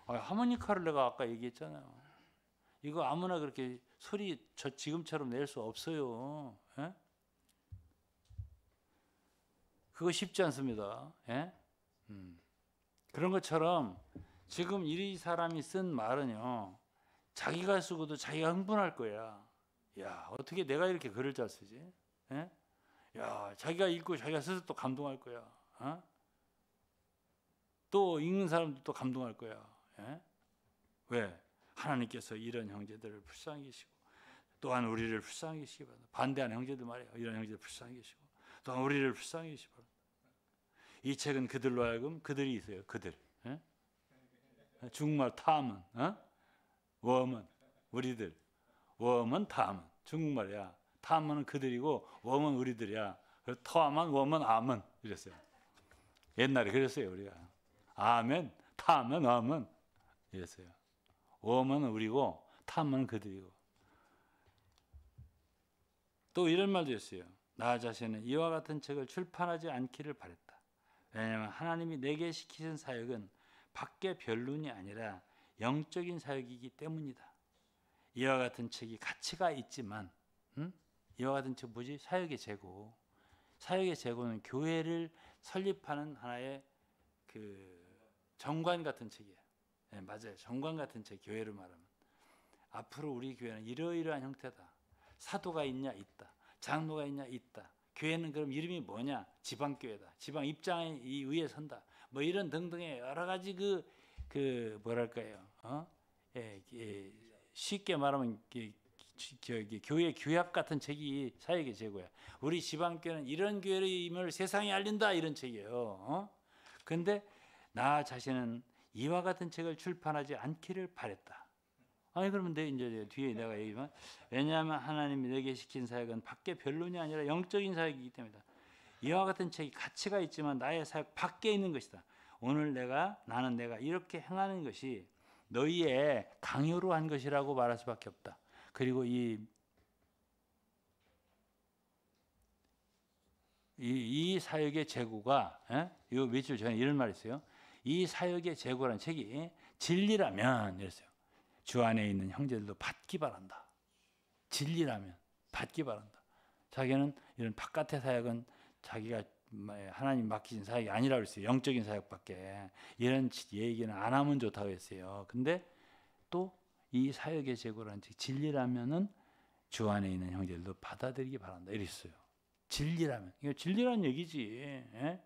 하모니카를 내가 아까 얘기했잖아요. 이거 아무나 그렇게 소리 지금처럼 낼 수 없어요. 그거 쉽지 않습니다. 그런 것처럼 지금 이 사람이 쓴 말은요. 자기가 쓰고도 자기가 흥분할 거야. 야, 어떻게 내가 이렇게 글을 잘 쓰지? 야, 자기가 읽고 자기가 스스로 또 감동할 거야. 또 읽는 사람도 또 감동할 거야. 왜? 하나님께서 이런 형제들을 불쌍히 계시고 또한 우리를 불쌍히 계시기 바랍니다. 반대하는 형제들 말이에요. 이런 형제들 불쌍히 계시고 또한 우리를 불쌍히 계시기 바랍니다. 이 책은 그들로 하여금 그들이 있어요. 그들. 중국말 타먼, 웜은 우리들, 웜은 타먼. 중국말이야. 타먼은 그들이고 웜은 우리들이야. 그래서 타먼, 웜은 아먼 이랬어요. 옛날에 그랬어요 우리가. 아멘, 타먼, 웜은 이랬어요. 웜은 우리고 타먼은 그들이고. 또 이런 말도 했어요. 나 자신은 이와 같은 책을 출판하지 않기를 바랬다. 왜냐하면 하나님이 내게 시키신 사역은 밖의 변론이 아니라 영적인 사역이기 때문이다. 이와 같은 책이 가치가 있지만 이와 같은 책 뭐지? 사역의 재고. 사역의 재고는 교회를 설립하는 하나의 그 정관 같은 책이에요. 네, 맞아요. 정관 같은 책, 교회를 말하면. 앞으로 우리 교회는 이러이러한 형태다. 사도가 있냐? 있다. 장로가 있냐? 있다. 교회는 그럼 이름이 뭐냐? 지방교회다. 지방 입장에 의해 선다. 뭐 이런 등등의 여러 가지 그 뭐랄까요? 쉽게 말하면 교회 규약 같은 책이 사역의 재고야. 우리 지방교회는 이런 교회임을 세상에 알린다 이런 책이에요. 근데 나 자신은 이와 같은 책을 출판하지 않기를 바랬다. 아니 그러면 이제 뒤에 내가 얘기하면 왜냐하면 하나님이 내게 시킨 사역은 밖의 변론이 아니라 영적인 사역이기 때문이다. 이와 같은 책이 가치가 있지만 나의 사역 밖에 있는 것이다. 오늘 나는 내가 이렇게 행하는 것이 너희의 강요로 한 것이라고 말할 수밖에 없다. 그리고 이 사역의 재고가 요 며칠 전에 이런 말이 있어요. 이 사역의 재고라는 책이 진리라면 이랬어요. 주 안에 있는 형제들도 받기 바란다. 진리라면 받기 바란다. 자기는 이런 바깥의 사역은 자기가 하나님 맡기신 사역이 아니라고 했어요. 영적인 사역밖에. 이런 얘기는 안 하면 좋다고 했어요. 근데 또 이 사역의 제고라는 즉 진리라면은 주 안에 있는 형제들도 받아들이기 바란다 이랬어요. 진리라면. 이거 진리란 얘기지. 예?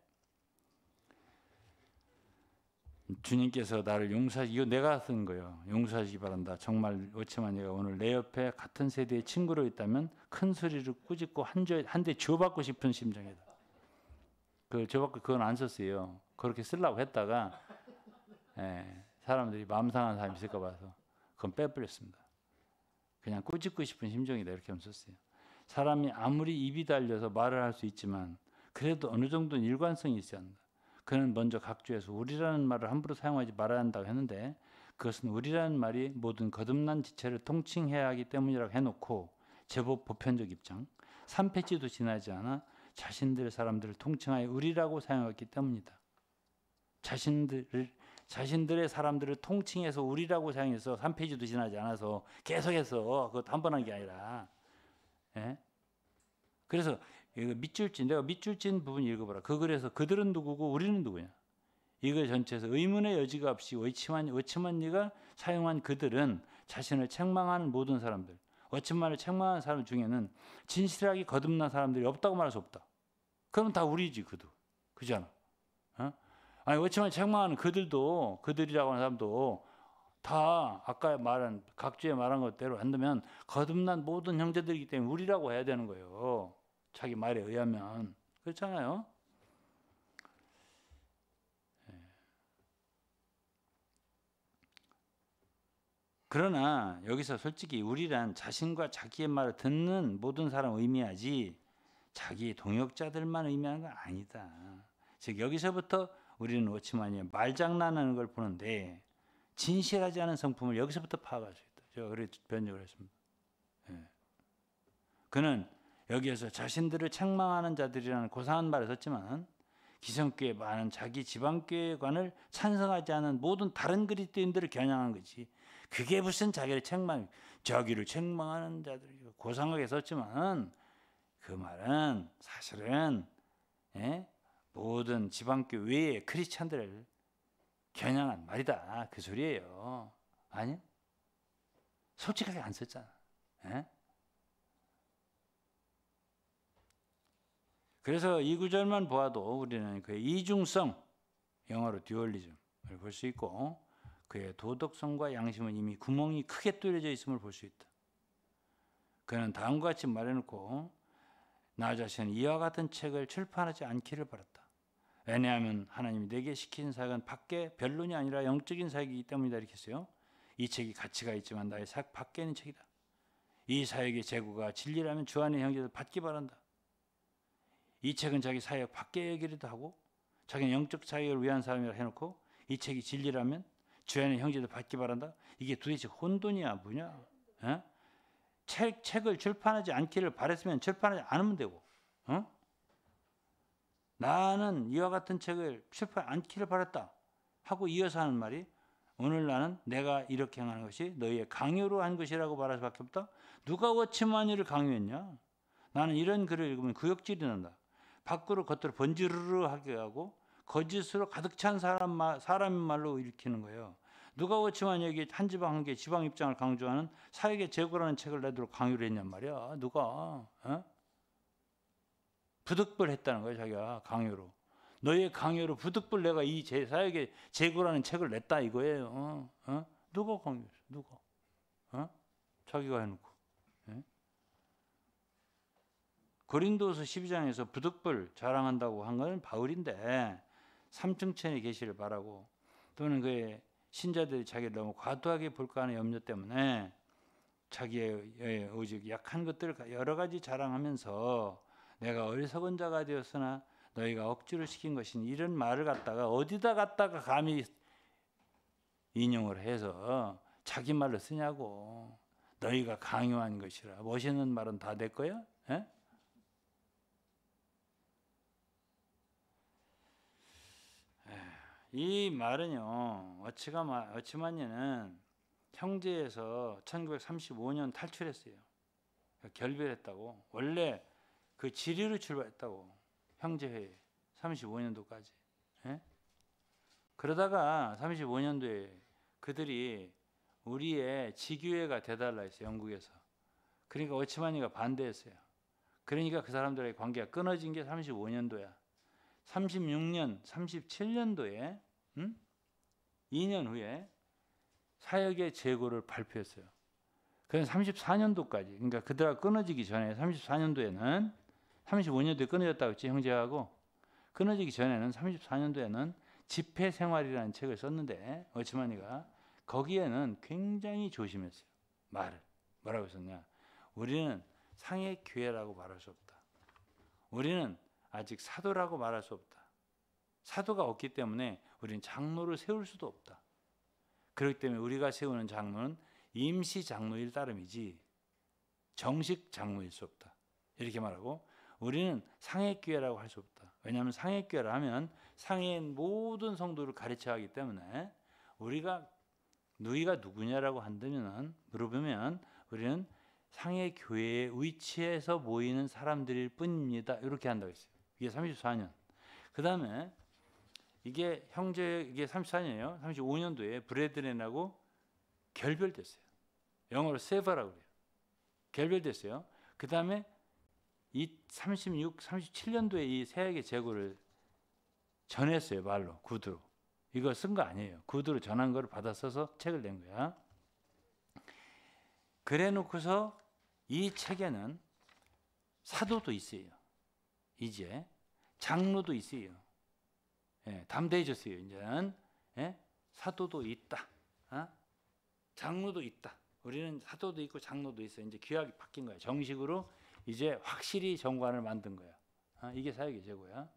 주님께서 나를 이거 내가 쓴 거예요. 용서하시기 바란다. 정말 어찌만 얘가 오늘 내 옆에 같은 세대의 친구로 있다면 큰 소리로 꾸짖고 한 대 줘받고 싶은 심정이다. 줘받고 그건 안 썼어요. 그렇게 쓰려고 했다가 사람들이 마음 상한 사람이 있을까 봐서 그건 빼버렸습니다. 그냥 꾸짖고 싶은 심정이다 이렇게 하면 썼어요. 사람이 아무리 입이 달려서 말을 할 수 있지만 그래도 어느 정도는 일관성이 있어야 한다. 그는 먼저 각주에서 우리라는 말을 함부로 사용하지 말아야 한다고 했는데 그것은 우리라는 말이 모든 거듭난 지체를 통칭해야 하기 때문이라고 해놓고 제법 보편적 입장 3페이지도 지나지 않아 자신들의 사람들을 통칭하여 우리라고 사용했기 때문이다. 자신들의 사람들을 통칭해서 우리라고 사용해서 3페이지도 지나지 않아서 계속해서 그것도 한 번 한 게 아니라 그래서 이거 내가 밑줄 찐 부분 읽어보라. 그 글에서 그들은 누구고 우리는 누구냐. 이거 전체에서 의문의 여지가 없이 어치만니가 사용한 그들은 자신을 책망하는 모든 사람들. 어치만을 책망하는 사람 중에는 진실하게 거듭난 사람들이 없다고 말할 수 없다. 그럼 다 우리지 그도. 그잖아. 아니 어치만 책망하는 그들이라고 하는 사람도 다 아까 말한 각주에 말한 것대로 한다면 거듭난 모든 형제들이기 때문에 우리라고 해야 되는 거예요. 자기 말에 의하면. 그렇잖아요. 그러나 여기서 솔직히 우리란 자신과 자기의 말을 듣는 모든 사람 의미하지 자기 동역자들만 의미하는 건 아니다. 즉 여기서부터 우리는 워치만이 말장난하는 걸 보는데 진실하지 않은 성품을 여기서부터 파악할 수 있다. 제가 그렇게 변적을 했습니다. 그는 여기에서 자신들을 책망하는 자들이라는 고상한 말을 썼지만 기성교회 많은 자기 지방교회관을 찬성하지 않은 모든 다른 그리스도인들을 겨냥한 거지. 그게 무슨 자기를 책망하는 자들이 고상하게 썼지만 그 말은 사실은 모든 지방교회 외의 크리스찬들을 겨냥한 말이다. 그 소리예요. 아니야? 솔직하게 안 썼잖아. 그래서 이 구절만 보아도 우리는 그의 이중성, 영어로 듀얼리즘을 볼 수 있고 그의 도덕성과 양심은 이미 구멍이 크게 뚫려져 있음을 볼 수 있다. 그는 다음과 같이 말해놓고 나 자신은 이와 같은 책을 출판하지 않기를 바랐다. 왜냐하면 하나님이 내게 시킨 사역은 밖에 변론이 아니라 영적인 사역이기 때문이다 이렇게 했어요. 이 책이 가치가 있지만 나의 사역 밖에 있는 책이다. 이 사역의 재고가 진리라면 주 안의 형제들 받기 바란다. 이 책은 자기 사역 밖에 얘기를 하고 자기는 영적 사역을 위한 사람이라 해놓고 이 책이 진리라면 주 안의 형제들 받기 바란다. 이게 도대체 혼돈이야 뭐냐? 책을 출판하지 않기를 바랬으면 출판하지 않으면 되고 나는 이와 같은 책을 출판하지 않기를 바랬다 하고 이어서 하는 말이 오늘 나는 내가 이렇게 행하는 것이 너희의 강요로 한 것이라고 말할 수밖에 없다. 누가 워치만이를 강요했냐? 나는 이런 글을 읽으면 구역질이 난다. 밖으로 겉으로 번지르르하게 하고 거짓으로 가득 찬 사람의 말로 일으키는 거예요. 누가 워치만에게 한 지방 한 개 지방 입장을 강조하는 사역의 재고라는 책을 내도록 강요를 했냔 말이야. 누가 부득불 했다는 거예요. 자기가 강요로. 너의 강요로 부득불 내가 이 사역의 재고라는 책을 냈다 이거예요. 누가 강요했어? 누가? 자기가 해놓고. 고린도서 12장에서 부득불 자랑한다고 한 건 바울인데 삼층천에 계시를 바라고 또는 그의 신자들이 자기를 너무 과도하게 볼까 하는 염려 때문에 자기의 오직 약한 것들을 여러 가지 자랑하면서 내가 어리석은 자가 되었으나 너희가 억지로 시킨 것이니 이런 말을 갖다가 어디다 갖다가 감히 인용을 해서 자기 말로 쓰냐고. 너희가 강요한 것이라. 멋있는 말은 다 내 거야? 이 말은요. 어치만니는 형제에서 1935년 탈출했어요. 결별했다고. 원래 그 지리로 출발했다고. 형제회에. 35년도까지. 예? 그러다가 35년도에 그들이 우리의 지교회가 되달라 했어요. 영국에서. 그러니까 오치마니가 반대했어요. 그러니까 그 사람들의 관계가 끊어진 게 35년도야. 36년, 37년도에 2년 후에 사역의 재고를 발표했어요. 그래서 34년도까지, 그러니까 그들하고 끊어지기 전에 34년도에는 35년도에 끊어졌다고 했지, 형제하고. 끊어지기 전에는 34년도에는 집회 생활이라는 책을 썼는데 어치마니가 거기에는 굉장히 조심했어요. 말을. 뭐라고 썼냐? 우리는 상해 교회라고 말할 수 없다. 우리는 아직 사도라고 말할 수 없다. 사도가 없기 때문에 우리는 장로를 세울 수도 없다. 그렇기 때문에 우리가 세우는 장로는 임시 장로일 따름이지 정식 장로일 수 없다. 이렇게 말하고 우리는 상해교회라고 할 수 없다. 왜냐하면 상해교회라 하면 상해의 모든 성도를 가르쳐야 하기 때문에 우리가 너희가 누구냐라고 한다면 물어보면 우리는 상해교회의 위치에서 모이는 사람들일 뿐입니다. 이렇게 한다고 했어요. 이게 34년. 그 다음에 이게 34년이에요. 35년도에 브레드렌하고 결별됐어요. 영어로 세버라고 그래요. 결별됐어요. 그 다음에 이 37년도에 이 세약의 재고를 전했어요. 말로, 구두로. 이거 쓴 거 아니에요. 구두로 전한 거를 받아 써서 책을 낸 거야. 그래 놓고서 이 책에는 사도도 있어요. 이제 장로도 있어요. 예, 담대해졌어요. 이제는 예? 사도도 있다. 장로도 있다. 우리는 사도도 있고 장로도 있어요. 이제 규약이 바뀐 거예요. 정식으로 이제 확실히 정관을 만든 거야. 이게 사역의 제고야.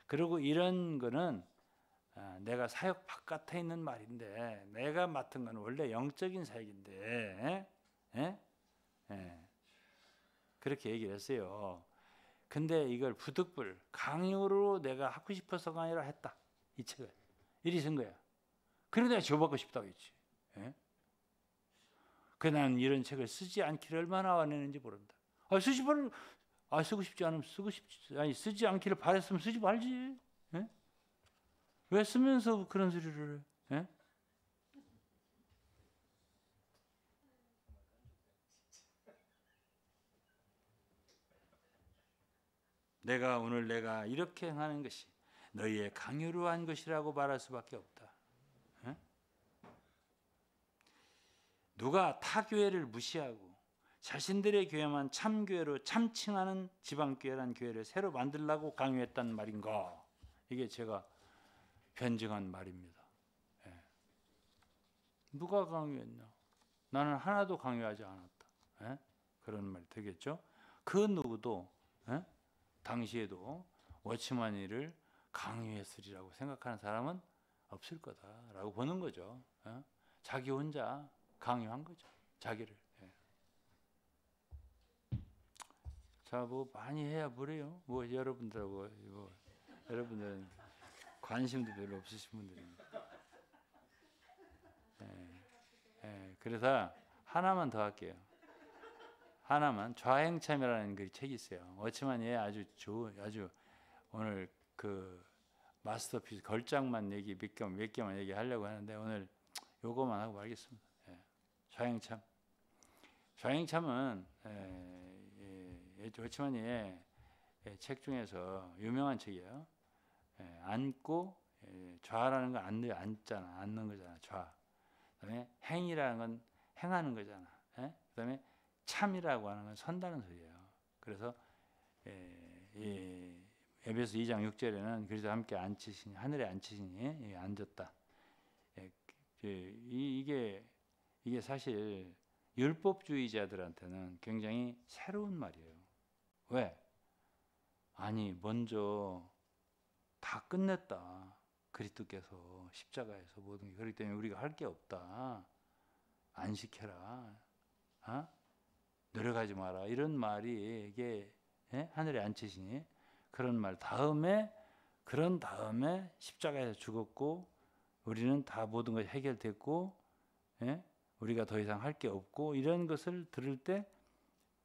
그리고 이런 거는 내가 사역 바깥에 있는 말인데 내가 맡은 건 원래 영적인 사역인데 그렇게 얘기를 했어요. 근데 이걸 부득불 강요로 내가 하고 싶어서가 아니라 했다. 이 책을. 이리 쓴 거야. 그래서 내가 줘받고 싶다고 했지. 그 나는 이런 책을 쓰지 않기를 얼마나 원했는지 모른다. 쓰고 싶지 않으면 쓰지 않기를 바랬으면 쓰지 말지. 왜 쓰면서 그런 소리를 해? 내가 이렇게 행하는 것이 너희의 강요로 한 것이라고 말할 수밖에 없다. 누가 타 교회를 무시하고 자신들의 교회만 참교회로 참칭하는 지방교회란 교회를 새로 만들라고 강요했단 말인가? 이게 제가 변증한 말입니다. 누가 강요했나? 나는 하나도 강요하지 않았다. 그런 말이 되겠죠? 그 누구도 당시에도 워치마니를 강요했으리라고 생각하는 사람은 없을 거다라고 보는 거죠. 자기 혼자 강요한 거죠. 자기를. 자, 뭐 많이 해야 뭐래요? 뭐 여러분들하고 여러분들은 관심도 별로 없으신 분들입니다. 그래서 하나만 더 할게요. 하나만 좌행참이라는 그 책이 있어요. 워치마니의 아주 오늘 그 마스터피스 걸작만 얘기 몇 개만 얘기하려고 하는데 오늘 요거만 하고 말겠습니다. 좌행참. 좌행참은 워치마니의 책 중에서 유명한 책이에요. 앉고 좌라는 건 앉잖아, 앉는 거잖아, 좌. 그다음에 행이라는 건 행하는 거잖아. 그다음에 참이라고 하는 건 선다는 소리예요. 그래서 에베소 2장 6절에는 그래서 함께 앉히시니 하늘에 앉히시니 앉았다. 이게 사실 율법주의자들한테는 굉장히 새로운 말이에요. 왜? 아니 먼저 다 끝냈다. 그리스도께서 십자가에서 모든 게 그렇기 때문에 우리가 할 게 없다. 안식해라. 노력하지 마라. 이런 말이 이게 하늘에 앉히시니 그런 말 다음에 십자가에서 죽었고 우리는 다 모든 것이 해결됐고 우리가 더 이상 할 게 없고 이런 것을 들을 때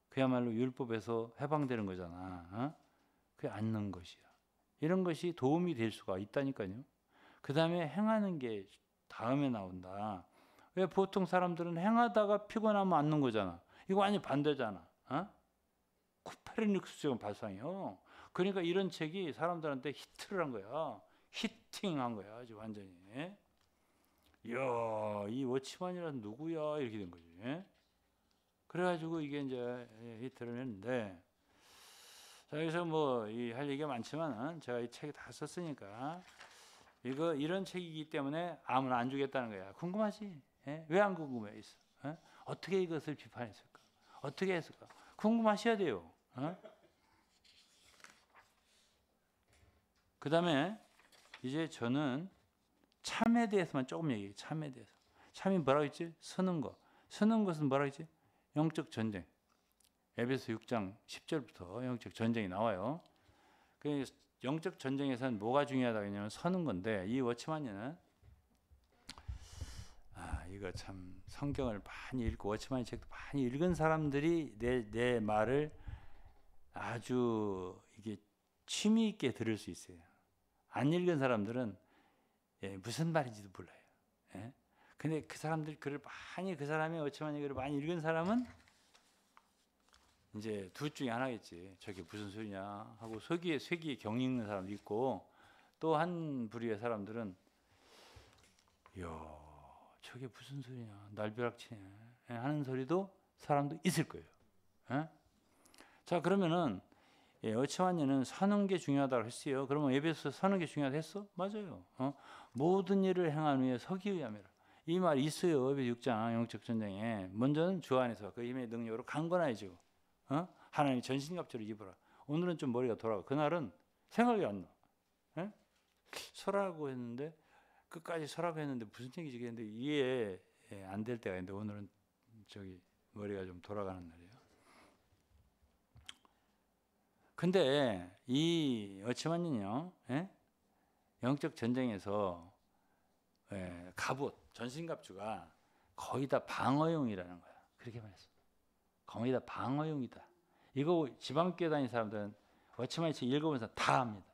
그야말로 율법에서 해방되는 거잖아. 그게 앉는 것이야. 이런 것이 도움이 될 수가 있다니까요. 그 다음에 행하는 게 다음에 나온다. 왜 보통 사람들은 행하다가 피곤하면 앉는 거잖아. 이거 완전 반대잖아. 코페르니쿠스적인 발상이요. 그러니까 이런 책이 사람들한테 히트를 한 거야. 히팅한 거야. 아주 완전히. 이야, 이 워치만이란 누구야? 이렇게 된 거지. 그래가지고 이게 이제 히트를 했는데, 자, 여기서 뭐 할 얘기가 많지만 제가 이 책을 다 썼으니까 이런 책이기 때문에 아무나 안 주겠다는 거야. 궁금하지? 왜 안 궁금해 있어? 어떻게 이것을 비판했을까? 어떻게 했을까? 궁금하셔야 돼요. 그 다음에 이제 저는 참에 대해서만 조금 얘기해요. 참에 대해서. 참이 뭐라고 했지? 서는 것. 서는 것은 뭐라고 했지? 영적 전쟁. 에베소 6장 10절부터 영적 전쟁이 나와요. 그 영적 전쟁에서는 뭐가 중요하다고 했냐면 서는 건데, 이 워치만이는 이거 참 성경을 많이 읽고 워치만의 책도 많이 읽은 사람들이 내 말을 아주 이게 취미 있게 들을 수 있어요. 안 읽은 사람들은 무슨 말인지도 몰라요. 근데 그 사람들 글을 많이, 그 사람의 워치만의 글을 많이 읽은 사람은 이제 둘 중에 하나겠지. 저게 무슨 소리냐 하고 쇠기에 경 읽는 사람도 있고, 또 한 부류의 사람들은 이야, 저게 무슨 소리냐, 날벼락치네 하는 소리도 사람도 있을 거예요. 자, 그러면은 어치만이는 서는 게 중요하다고 했어요. 그러면 에베소 서는 게 중요하다 했어? 맞아요. 모든 일을 행한 후에 서기 위함이라. 이 말이 있어요. 에베소 6장 영적 전쟁에. 먼저는 주 안에서 그 힘의 능력으로 강건해지고, 하나님의 전신갑주를 입어라. 오늘은 좀 머리가 돌아가. 그날은 생각이 안 나. 서라고 했는데, 끝까지 서라고 했는데 무슨 얘기지? 했는데 이해 안 될 때가 있는데, 오늘은 머리가 좀 돌아가는 날이에요. 근데 이 어치만은요, 영적 전쟁에서 갑옷, 전신갑주가 거의 다 방어용이라는 거야. 그렇게 말했어. 거의 다 방어용이다. 이거 지방교회 다니는 사람들은 어치만이 책 읽으면서 다 합니다.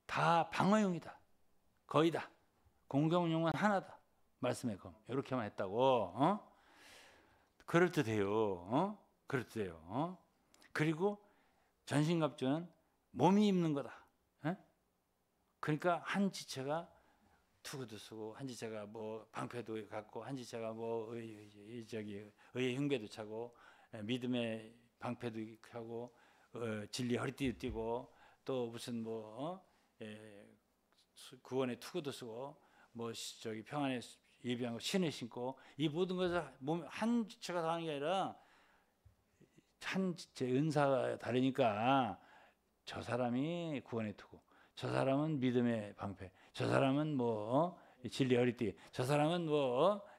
다 방어용이다. 거의 다. 공격용은 하나다. 말씀의 검. 이렇게만 했다고. 그럴듯해요. 그럴듯해요. 그리고 전신갑주는 몸이 입는 거다. 그러니까 한 지체가 투구도 쓰고, 한 지체가 뭐 방패도 갖고, 한 지체가 뭐 의의 흉배도 차고, 믿음의 방패도 하고, 진리 허리띠도 띠고, 또 무슨 구원의 투구도 쓰고, 평안의 예비한 거 신을 신고, 이 모든 것을 몸 한 지체가 다 하는 게 아니라 한 지체 은사가 다르니까, 저 사람이 구원의 투구, 저 사람은 믿음의 방패, 저 사람은 진리 허리띠, 저 사람은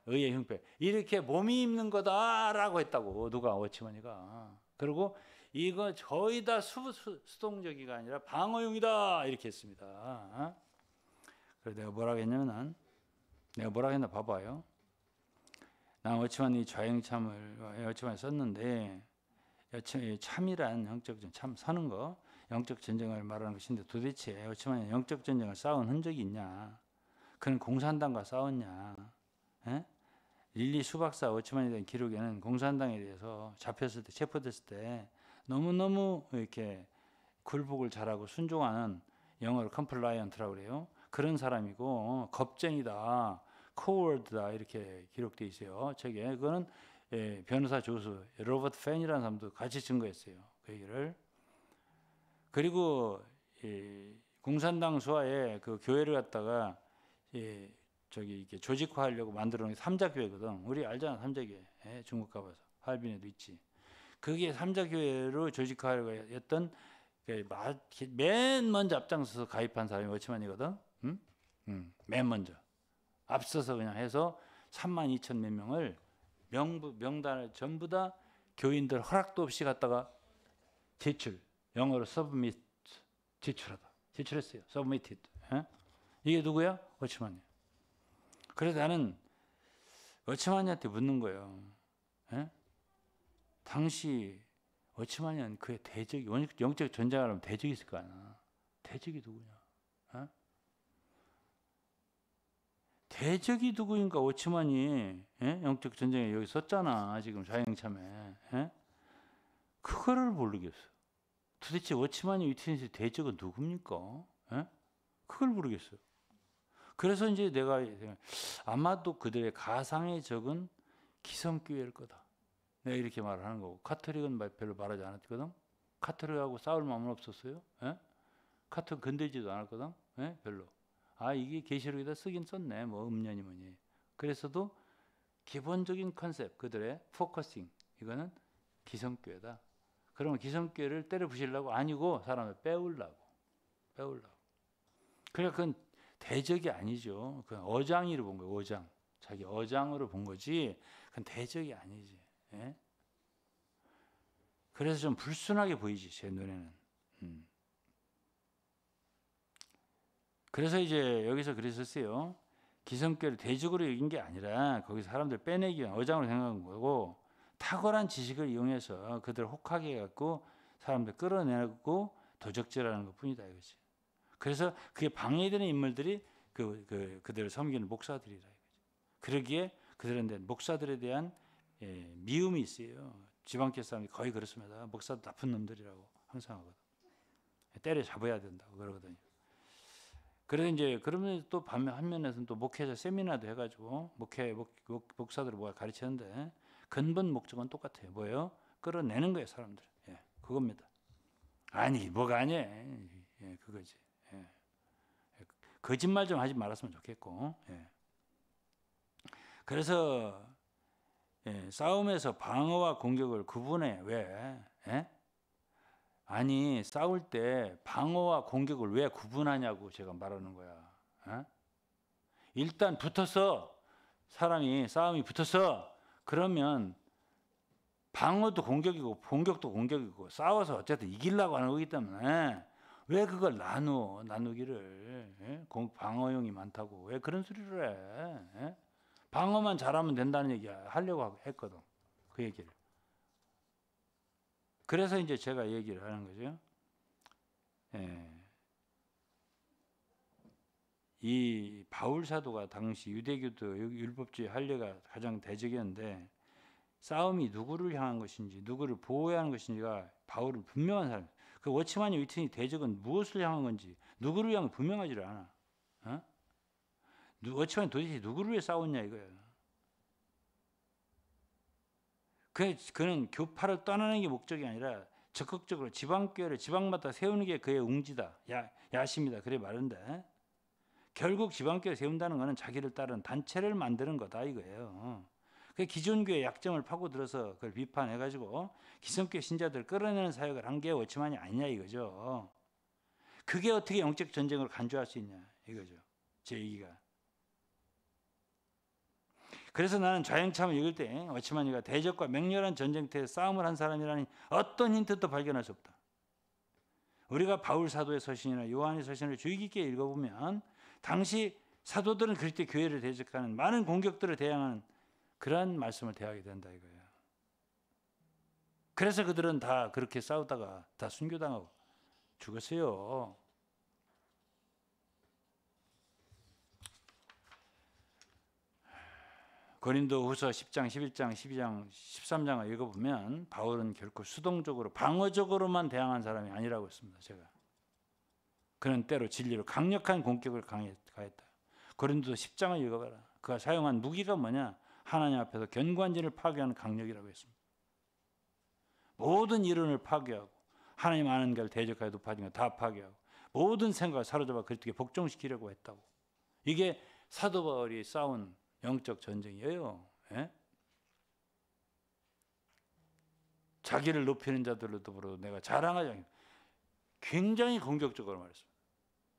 의의 흉패, 이렇게 몸이 입는 거다라고 했다고, 누가 워치만이가. 그리고 이거 거의 다 수동적이가 아니라 방어용이다 이렇게 했습니다. 그래서 내가 뭐라고 했냐면, 봐봐요. 난 워치만이 좌행참을 워치만에 썼는데, 참이란 영적 참 사는 거, 영적 전쟁을 말하는 것인데, 도대체 워치만이 영적 전쟁을 싸운 흔적이 있냐? 그는 공산당과 싸웠냐? 릴리 수박사 워치만에 대한 기록에는 공산당에 대해서 잡혔을 때, 체포됐을 때 너무너무 이렇게 굴복을 잘하고 순종하는, 영어로 컴플라이언트라고 그래요. 그런 사람이고, 겁쟁이다, 코워드다 이렇게 기록되어 있어요. 책에. 그거는 변호사 조수 로버트 펜이라는 사람도 같이 증거했어요. 그 얘기를. 그리고 공산당 수하에 그 교회를 갖다가 이렇게 조직화하려고 만들어 놓은 게 삼자교회거든. 우리 알잖아, 삼자교회. 중국 가봐서 하얼빈에도 있지. 그게 삼자교회로 조직화하려고 했던, 맨 먼저 앞장서서 가입한 사람이 워치만이거든. 맨 먼저 앞서서 그냥 해서 32,000 몇 명을 명단을 전부 다 교인들 허락도 없이 갖다가 영어로 submit, 제출했어요. submitted. 이게 누구야? 워치만이야. 그래서 나는 워치만이한테 묻는 거예요. 당시 워치만은 그의 대적이, 영적 전쟁을 하면 대적이 있을 거 아니야. 대적이 누구냐? 어? 대적이 누구인가? 워치만이, 예? 영적 전쟁에 여기 썼잖아. 지금 자영참에. 예? 그거를 모르겠어. 도대체 워치만이 위트니스 대적은 누굽니까? 예? 그걸 모르겠어요. 그래서 이제 내가 아마도 그들의 가상의 적은 기성교회일 거다. 내가 이렇게 말을 하는 거고, 카톨릭은 별로 말하지 않았거든. 카톨릭하고 싸울 마음은 없었어요. 예? 카톨릭 건들지도 않았거든. 예? 별로. 아, 이게 계시록에다 쓰긴 썼네. 뭐 음년이 뭐니. 그래서도 기본적인 컨셉, 그들의 포커싱, 이거는 기성교회다. 그러면 기성교회를 때려 부시려고 아니고 사람을 빼오려고. 그러니까 그건 대적이 아니죠. 그건 어장으로 본 거예요. 어장. 자기 어장으로 본 거지. 그건 대적이 아니지. 예? 그래서 좀 불순하게 보이지, 제 눈에는. 그래서 이제 여기서 그랬었어요. 기성교를 대적으로 여긴 게 아니라 거기서 사람들 빼내기 위한 어장으로 생각한 거고, 탁월한 지식을 이용해서 그들 혹하게 해갖고 사람들 끌어내고 도적질하는 것 뿐이다 이거지. 그래서 그게 방해되는 인물들이 그들을 섬기는 목사들이라 이거지. 그러기에 그들은 목사들에 대한 미움이 있어요. 지방교 사람이 거의 그렇습니다. 목사도 나쁜 놈들이라고 항상 하거든. 때려 잡아야 된다고 그러거든요. 그래서 이제 그러면 또 한 면에서는 또 목회자 세미나도 해가지고 목사들을 뭐가 가르치는데 근본 목적은 똑같아요. 뭐예요? 끌어내는 거예요, 사람들. 예, 그겁니다. 아니 뭐가 아니에요. 예, 그거지. 예. 거짓말 좀 하지 말았으면 좋겠고. 예. 그래서 싸움에서 방어와 공격을 구분해. 왜? 예? 아니 싸울 때 방어와 공격을 왜 구분하냐고 제가 말하는 거야. 어? 일단 붙어서 사람이 싸움이 붙어서 그러면 방어도 공격이고 공격도 공격이고 싸워서 어쨌든 이기려고 하는 거기 때문에 왜 그걸 나누기를 방어용이 많다고 왜 그런 소리를 해? 예? 방어만 잘하면 된다는 얘기 하려고 했거든. 그 얘기를. 그래서 이제 제가 얘기를 하는 거죠. 이 바울 사도가 당시 유대교도 율법주의 할례가 가장 대적이었는데 싸움이 누구를 향한 것인지 누구를 보호해야 하는 것인지가 바울은 분명한 사람. 그 워치만이 위트니 대적은 무엇을 향한 건지 누구를 향한 분명하지를 않아. 어? 워치만이 도대체 누구를 위해 싸웠냐 이거야. 그는 교파를 떠나는 게 목적이 아니라 적극적으로 지방교회를 지방마다 세우는 게 그의 웅지다. 야심이다. 그래 말인데 결국 지방교회 세운다는 것은 자기를 따른 단체를 만드는 거다 이거예요. 그 기존교회 약점을 파고들어서 그걸 비판해가지고 기성교회 신자들 끌어내는 사역을 한 게 워치만이 아니냐 이거죠. 그게 어떻게 영적 전쟁으로 간주할 수 있냐 이거죠. 제 얘기가. 그래서 나는 좌영참을 읽을 때 워치만이가 대적과 맹렬한 전쟁터에 싸움을 한 사람이라니 어떤 힌트도 발견할 수 없다. 우리가 바울 사도의 서신이나 요한의 서신을 주의 깊게 읽어보면 당시 사도들은 그리스도의 교회를 대적하는 많은 공격들을 대항하는 그런 말씀을 대하게 된다 이거예요. 그래서 그들은 다 그렇게 싸우다가 다 순교당하고 죽었어요. 고린도후서 10장, 11장, 12장, 13장을 읽어보면 바울은 결코 수동적으로 방어적으로만 대항한 사람이 아니라고 했습니다. 제가. 그는 때로 진리로 강력한 공격을 가했다. 고린도서 10장을 읽어봐라. 그가 사용한 무기가 뭐냐? 하나님 앞에서 견고한 진을 파괴하는 강력이라고 했습니다. 모든 이론을 파괴하고 하나님 아는 걸 대적하여 높아진 걸 다 파괴하고 모든 생각을 사로잡아 그리스도께 복종시키려고 했다고. 이게 사도 바울이 싸운 영적 전쟁이에요. 예? 자기를 높이는 자들로도 내가 자랑하지 않겠다. 굉장히 공격적으로 말했습니다.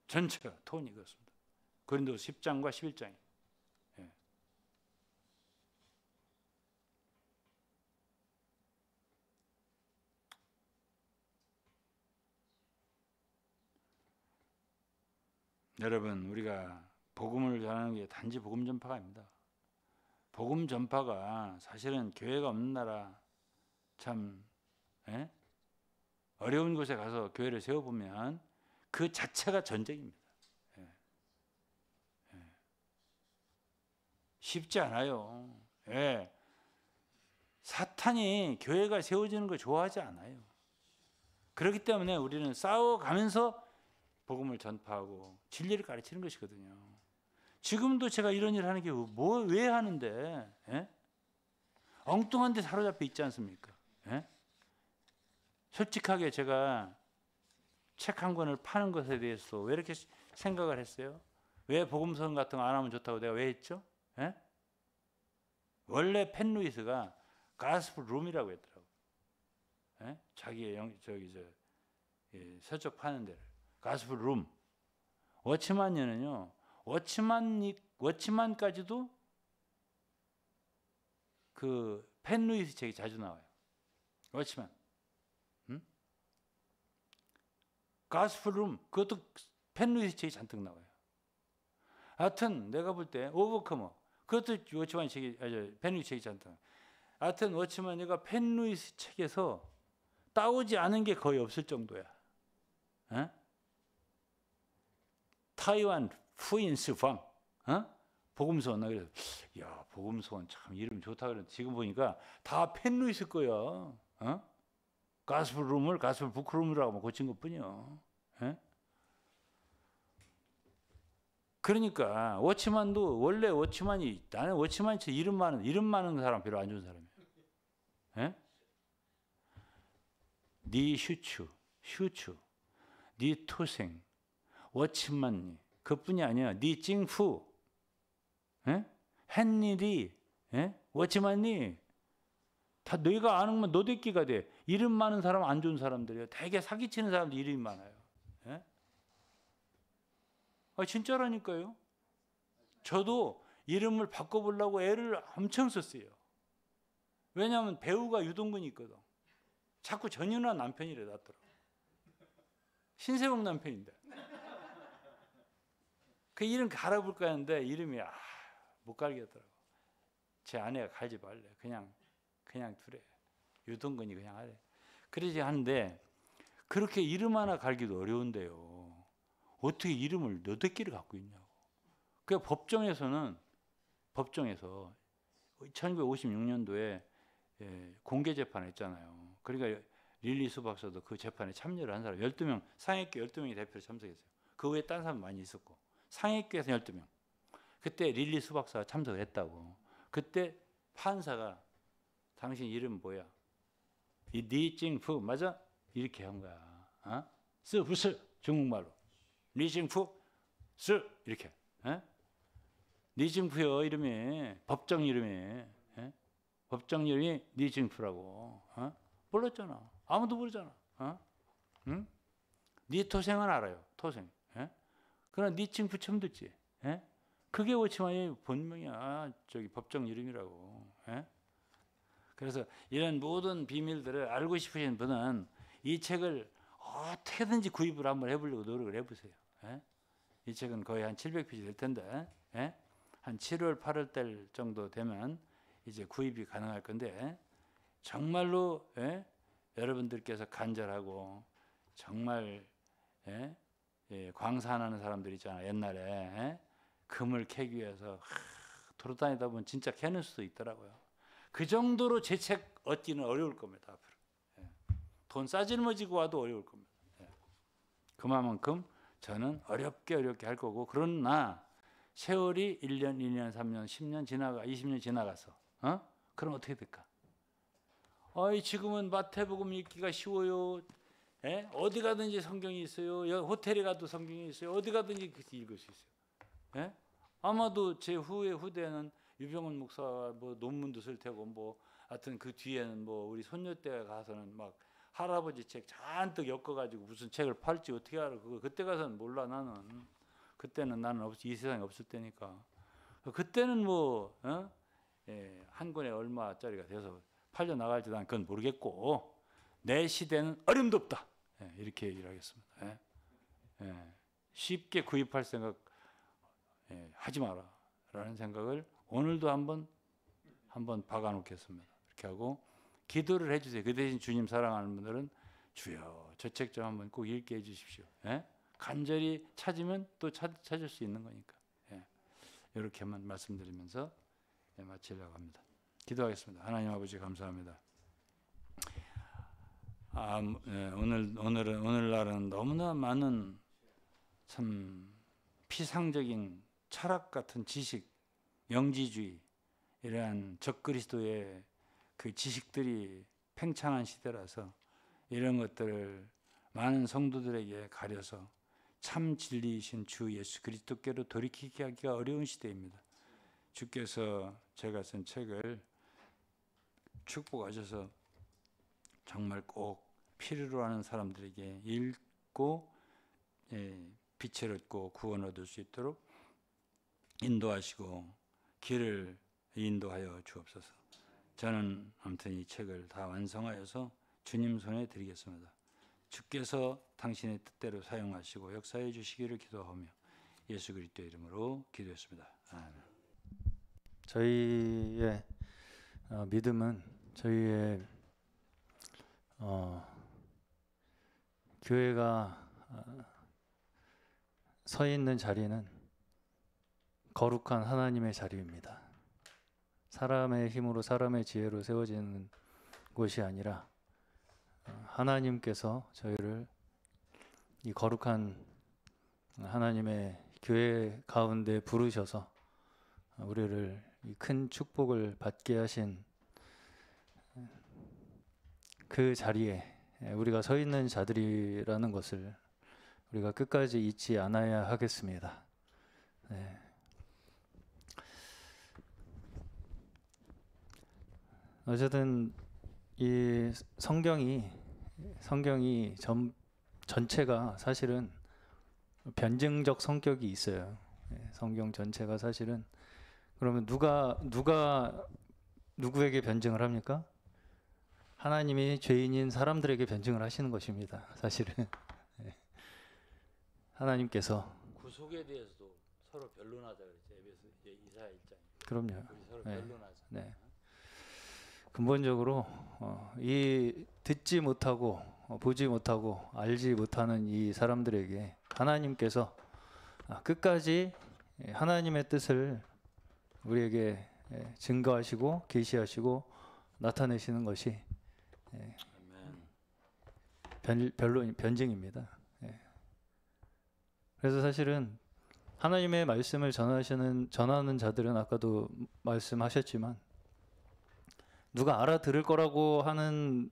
전체가 톤이 그렇습니다. 고린도서 10장과 11장이. 예. 여러분 우리가 복음을 전하는 게 단지 복음 전파가 아닙니다. 복음 전파가 사실은 교회가 없는 나라 참 어려운 곳에 가서 교회를 세워보면 그 자체가 전쟁입니다. 예. 예. 쉽지 않아요. 예. 사탄이 교회가 세워지는 걸 좋아하지 않아요. 그렇기 때문에 우리는 싸워가면서 복음을 전파하고 진리를 가르치는 것이거든요. 지금도 제가 이런 일을 하는 게 왜 하는데? 예? 엉뚱한 데 사로잡혀 있지 않습니까? 예? 솔직하게 제가 책 한 권을 파는 것에 대해서 왜 이렇게 생각을 했어요? 왜 복음성 같은 거 안 하면 좋다고 내가 왜 했죠? 예? 원래 펜 루이스가 가스펠 룸이라고 했더라고요. 예? 자기의 서적 파는 데를 가스펠 룸. 워치만녀는요. 워치만까지도 그 펜 루이스 책이 자주 나와요. 워치만. 가스펠 룸 그것도 펜 루이스 책이 잔뜩 나와요. 하여튼 내가 볼 때 오버커머 그것도 워치만 책이 펜 루이스 책이 잔뜩 나와요. 하여튼 워치만 내가 펜 루이스 책에서 따오지 않은 게 거의 없을 정도야. 어? 타이완 푸인스방 복음서원 그래서 야 복음서원 참 이름 좋다 그랬는데 지금 보니까 다 펜 루이스 거야. 가스펠 룸을 가스펠 부크룸이라고 고친 것뿐이요. 예? 그러니까 워치만도 원래 워치만이 나는 워치만이 이름 많은 사람 별로 안 좋은 사람이에요. 예? 니 슈츠, 니 토생, 워치만니 그뿐이 아니야. 니 찡후, 예? 헨리리, 예? 워치만니 다 너희가 아는 건 너들끼가 돼. 이름 많은 사람 안 좋은 사람들이에요. 되게 사기치는 사람들 이름이 많아요. 예? 진짜라니까요. 저도 이름을 바꿔보려고 애를 엄청 썼어요. 왜냐하면 배우가 유동근이 있거든. 자꾸 전윤아 남편이래 놨더라고. 신세복 남편인데. 그 이름 갈아볼까 하는데 이름이 못 갈겠더라고. 제 아내가 갈지 말래. 그냥 두래. 유동근이 그냥 하래. 그러지 하는데 그렇게 이름 하나 갈기도 어려운데요. 어떻게 이름을 너댓기를 갖고 있냐고. 그 법정에서 1956년도에 공개 재판 했잖아요. 그러니까 릴리스 박사도 그 재판에 참여를 한 사람 12명, 상해교 12명이 대표로 참석했어요. 그 외에 다른 사람 많이 있었고 상해교에서 12명. 그때 릴리스 박사가 참석을 했다고. 그때 판사가 당신 이름 뭐야? 이 니징푸 맞아? 이렇게 한 거야. 쓰부스 중국말로. 니징푸 쓰 이렇게. 니징푸요 이름이 법정 이름이. 법정 이름이 니징푸라고. 몰랐잖아. 아무도 모르잖아. 응? 니 토생은 알아요. 토생. 그러나 니징푸 처음 듣지. 그게 워치만의 본명이야. 법정 이름이라고. 그래서 이런 모든 비밀들을 알고 싶으신 분은 이 책을 어떻게든지 구입을 한번 해보려고 노력을 해보세요. 이 책은 거의 한 700페이지 될 텐데 한 7월 8월 달 정도 되면 이제 구입이 가능할 건데 정말로 여러분들께서 간절하고 정말 광산하는 사람들 있잖아요. 옛날에 금을 캐기 위해서 돌아다니다 보면 진짜 캐는 수도 있더라고요. 그 정도로 제 책 얻기는 어려울 겁니다. 앞으로. 돈 싸질머지고 와도 어려울 겁니다. 그만큼 저는 어렵게 할 거고 그러나 세월이 1년, 2년, 3년, 10년 지나가 20년 지나가서 그럼 어떻게 될까? 지금은 마태복음 읽기가 쉬워요. 어디 가든지 성경이 있어요. 호텔에 가도 성경이 있어요. 어디 가든지 읽을 수 있어요. 아마도 제 후대는 유병훈 목사가 뭐 논문도 쓸 테고 하여튼 그 뒤에는 우리 손녀 때 가서는 막 할아버지 책 잔뜩 엮어가지고 무슨 책을 팔지 어떻게 알아? 그때 가서는 몰라 나는. 그때는 나는 이 세상에 없을 때니까. 그때는 한 권에 얼마짜리가 돼서 팔려 나갈지 난 그건 모르겠고 내 시대는 어림도 없다. 이렇게 얘기를 하겠습니다. 쉽게 구입할 생각 하지 마라 라는 생각을 오늘도 한번 박아놓겠습니다. 이렇게 하고 기도를 해주세요. 그 대신 주님 사랑하는 분들은 주여 저 책 좀 한번 꼭 읽게 해주십시오. 예? 간절히 찾으면 또 찾을 수 있는 거니까. 예. 이렇게만 말씀드리면서 마치려고 합니다. 기도하겠습니다. 하나님 아버지 감사합니다. 오늘날은 너무나 많은 참 피상적인 철학 같은 지식, 영지주의 이러한 적그리스도의 그 지식들이 팽창한 시대라서 이런 것들을 많은 성도들에게 가려서 참 진리이신 주 예수 그리스도께로 돌이키게 하기가 어려운 시대입니다. 주께서 제가 쓴 책을 축복하셔서 정말 꼭 필요로 하는 사람들에게 읽고 빛을 얻고 구원 얻을 수 있도록 인도하시고 길을 인도하여 주옵소서. 저는 아무튼 이 책을 다 완성하여서 주님 손에 드리겠습니다. 주께서 당신의 뜻대로 사용하시고 역사해 주시기를 기도하며 예수 그리스도의 이름으로 기도했습니다. 아멘. 저희의 믿음은 저희의 교회가 서 있는 자리는 거룩한 하나님의 자리입니다. 사람의 힘으로 사람의 지혜로 세워지는 곳이 아니라 하나님께서 저희를 이 거룩한 하나님의 교회 가운데 부르셔서 우리를 이 큰 축복을 받게 하신 그 자리에 우리가 서 있는 자들이라는 것을 우리가 끝까지 잊지 않아야 하겠습니다. 네. 어쨌든 이 성경이 전체가 사실은 변증적 성격이 있어요. 성경 전체가 사실은. 그러면 누가 누구에게 변증을 합니까? 하나님이 죄인인 사람들에게 변증을 하시는 것입니다. 사실은. 하나님께서 구속에 대해서도 서로 변론하자 그랬죠. 이사야 1장. 그럼요. 우리 서로 변론하자. 네. 근본적으로 이 듣지 못하고 보지 못하고 알지 못하는 이 사람들에게 하나님께서 끝까지 하나님의 뜻을 우리에게 증거하시고 계시하시고 나타내시는 것이 변증입니다. 그래서 사실은 하나님의 말씀을 전하는 자들은 아까도 말씀하셨지만 누가 알아들을 거라고 하는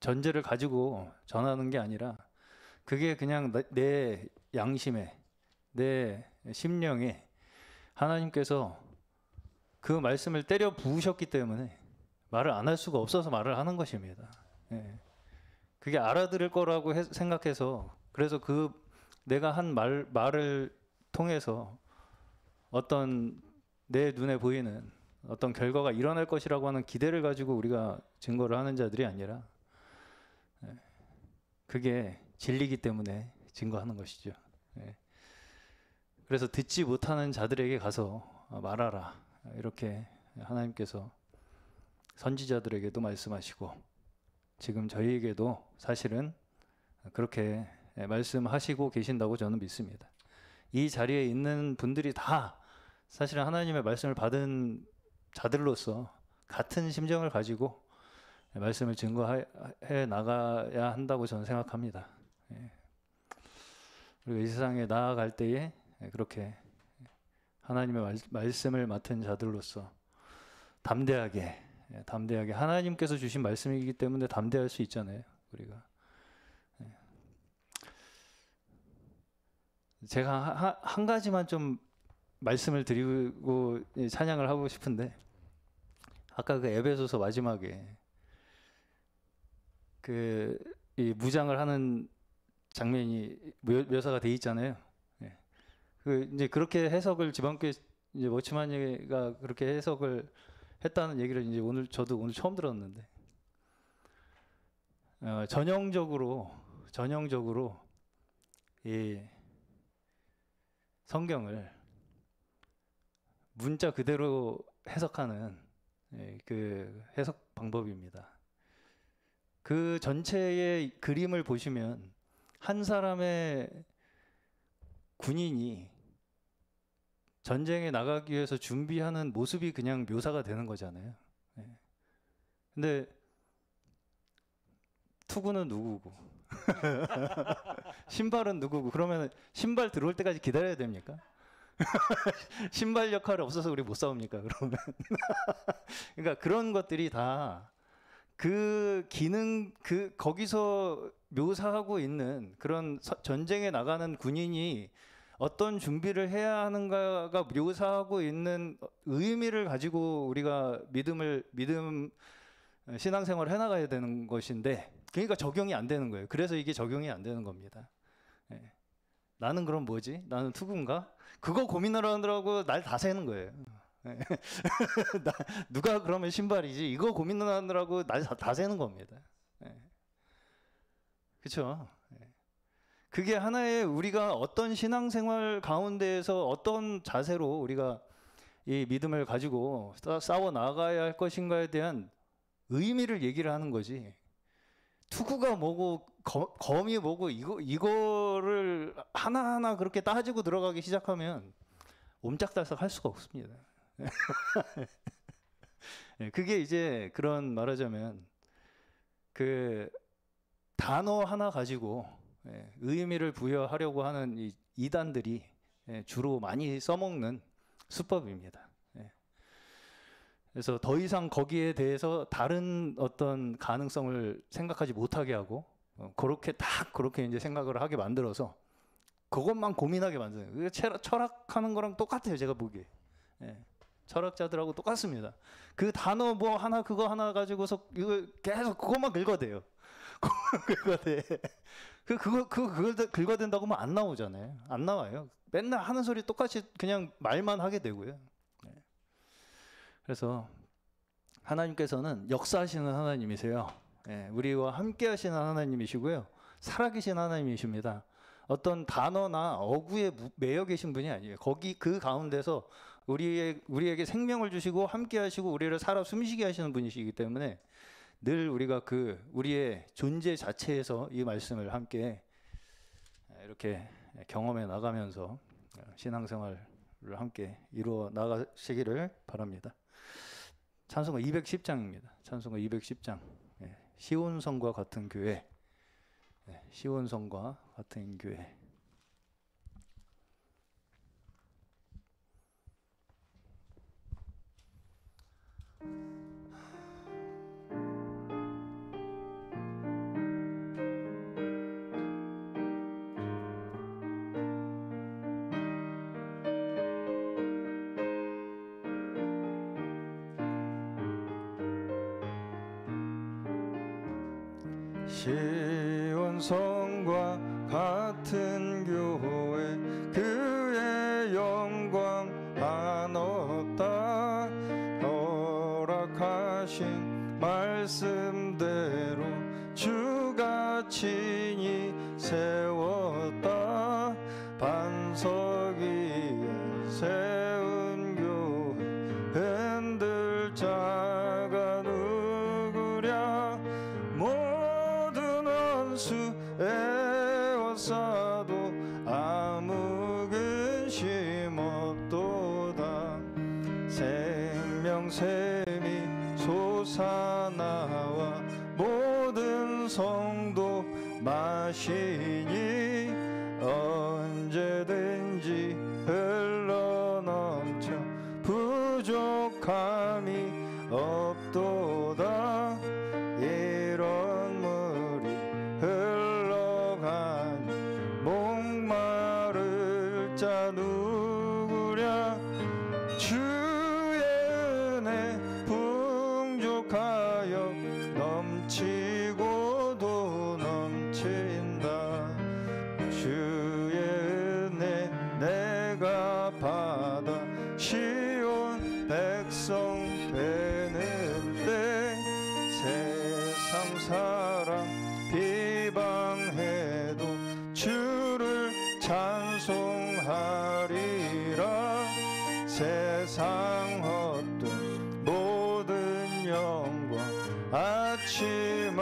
전제를 가지고 전하는 게 아니라 그게 그냥 내 양심에 내 심령에 하나님께서 그 말씀을 때려 부으셨기 때문에 말을 안 할 수가 없어서 말을 하는 것입니다. 그게 알아들을 거라고 생각해서 그래서 내가 한 말을 통해서 어떤 내 눈에 보이는 어떤 결과가 일어날 것이라고 하는 기대를 가지고 우리가 증거를 하는 자들이 아니라 그게 진리이기 때문에 증거하는 것이죠. 그래서 듣지 못하는 자들에게 가서 말하라 이렇게 하나님께서 선지자들에게도 말씀하시고 지금 저희에게도 사실은 그렇게 말씀하시고 계신다고 저는 믿습니다. 이 자리에 있는 분들이 다 사실은 하나님의 말씀을 받은 자들로서 같은 심정을 가지고 말씀을 증거해 나가야 한다고 저는 생각합니다. 그리고 이 세상에 나아갈 때에 그렇게 하나님의 말씀을 맡은 자들로서 담대하게 하나님께서 주신 말씀이기 때문에 담대할 수 있잖아요. 우리가 제가 한 가지만 좀 말씀을 드리고 찬양을 하고 싶은데 아까 그 에베소서 마지막에 이 무장을 하는 장면이 묘사가 돼 있잖아요. 이제 그렇게 해석을 지방교회 이제 워치마니가 그렇게 해석을 했다는 얘기를 이제 저도 오늘 처음 들었는데 전형적으로 이 성경을 문자 그대로 해석하는 그 해석 방법입니다. 그 전체의 그림을 보시면 한 사람의 군인이 전쟁에 나가기 위해서 준비하는 모습이 그냥 묘사가 되는 거잖아요. 네. 근데 투구는 누구고 신발은 누구고 그러면 신발 들어올 때까지 기다려야 됩니까? 신발 역할이 없어서 우리 못 싸웁니까? 그러면 그러니까 그런 것들이 다 그 기능 거기서 묘사하고 있는 그런 전쟁에 나가는 군인이 어떤 준비를 해야 하는가가 묘사하고 있는 의미를 가지고 우리가 믿음 신앙생활을 해나가야 되는 것인데, 그러니까 적용이 안 되는 거예요. 그래서 이게 적용이 안 되는 겁니다. 예. 나는 그럼 뭐지? 나는 투구인가? 그거 고민하느라고 날 다 새는 거예요. 예. 누가 그러면 신발이지? 이거 고민하느라고 날 다 새는 겁니다. 예. 그렇죠? 예. 그게 하나의 우리가 어떤 신앙생활 가운데에서 어떤 자세로 우리가 이 믿음을 가지고 싸워 나가야 할 것인가에 대한 의미를 얘기를 하는 거지. 투구가 뭐고 검이 뭐고 이거를 하나하나 그렇게 따지고 들어가기 시작하면 옴짝달싹 할 수가 없습니다. 그게 이제 그런 말하자면 그 단어 하나 가지고 의미를 부여하려고 하는 이 이단들이 주로 많이 써먹는 수법입니다. 그래서 더 이상 거기에 대해서 다른 어떤 가능성을 생각하지 못하게 하고 그렇게 이제 생각을 하게 만들어서 그것만 고민하게 만드는. 철학하는 거랑 똑같아요. 제가 보기에. 철학자들하고 똑같습니다. 그 단어 뭐 하나 그거 하나 가지고서 이거 계속 그것만 긁어대요. 긁어대. 그걸 긁어댄다고 하면 안 나오잖아요. 안 나와요. 맨날 하는 소리 똑같이 그냥 말만 하게 되고요. 그래서 하나님께서는 역사하시는 하나님이세요. 우리와 함께 하시는 하나님이시고요. 살아계신 하나님이십니다. 어떤 단어나 어구에 매여 계신 분이 아니에요. 그 가운데서 우리에게 생명을 주시고 함께 하시고 우리를 살아 숨쉬게 하시는 분이시기 때문에 늘 우리가 우리의 존재 자체에서 이 말씀을 함께 이렇게 경험해 나가면서 신앙생활을 함께 이루어 나가시기를 바랍니다. 찬송가 210장입니다. 찬송가 210장. 시온성과 같은 교회. 시온성과 같은 교회. 시온성과 같은 교회 그의 영광 한없다 허락하신 말씀대로 주가 친히 세웠다 반석 위에 세운 교회 흔들 자가 누구랴 모든 원수 에워싸도 아무 근심 없도다 생명샘이 솟아나와 모든 성도 마시니 언제든지 흘러넘쳐 부족함이 없도다 이런 물이 흘러가니 목마를 자 누구랴 주의 은혜 풍족하여 넘치고도 넘친다 주의 은혜 내가 받아 시온 백성 되는 때 세상 사람 비방해도 주를 찬송하리라 세상 헛된 모든 영광 아침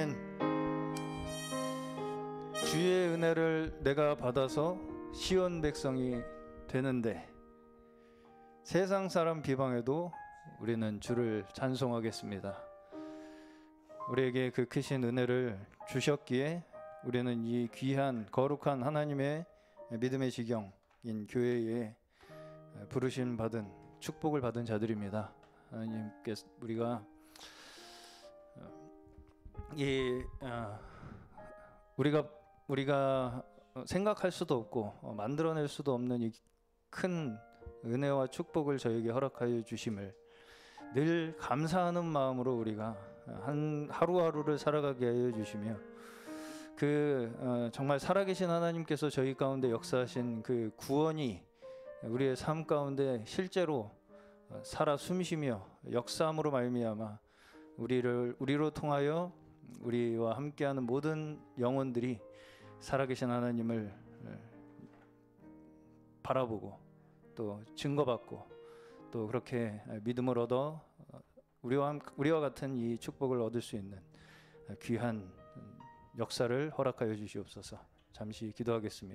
아멘. 주의 은혜를 내가 받아서 시온 백성이 되는데 세상 사람 비방해도 우리는 주를 찬송하겠습니다. 우리에게 그 크신 은혜를 주셨기에 우리는 이 귀한 거룩한 하나님의 믿음의 지경인 교회에 부르심 받은 축복을 받은 자들입니다. 하나님께서 우리가 생각할 수도 없고 만들어낼 수도 없는 이 큰 은혜와 축복을 저에게 허락하여 주심을 늘 감사하는 마음으로 우리가 하루하루를 살아가게 하여 주시며 정말 살아계신 하나님께서 저희 가운데 역사하신 그 구원이 우리의 삶 가운데 실제로 살아 숨쉬며 역사함으로 말미암아 우리로 통하여 우리와 함께하는 모든 영혼들이 살아계신 하나님을 바라보고 또 증거받고 또 그렇게 믿음을 얻어 우리와 같은 이 축복을 얻을 수 있는 귀한 역사를 허락하여 주시옵소서. 잠시 기도하겠습니다.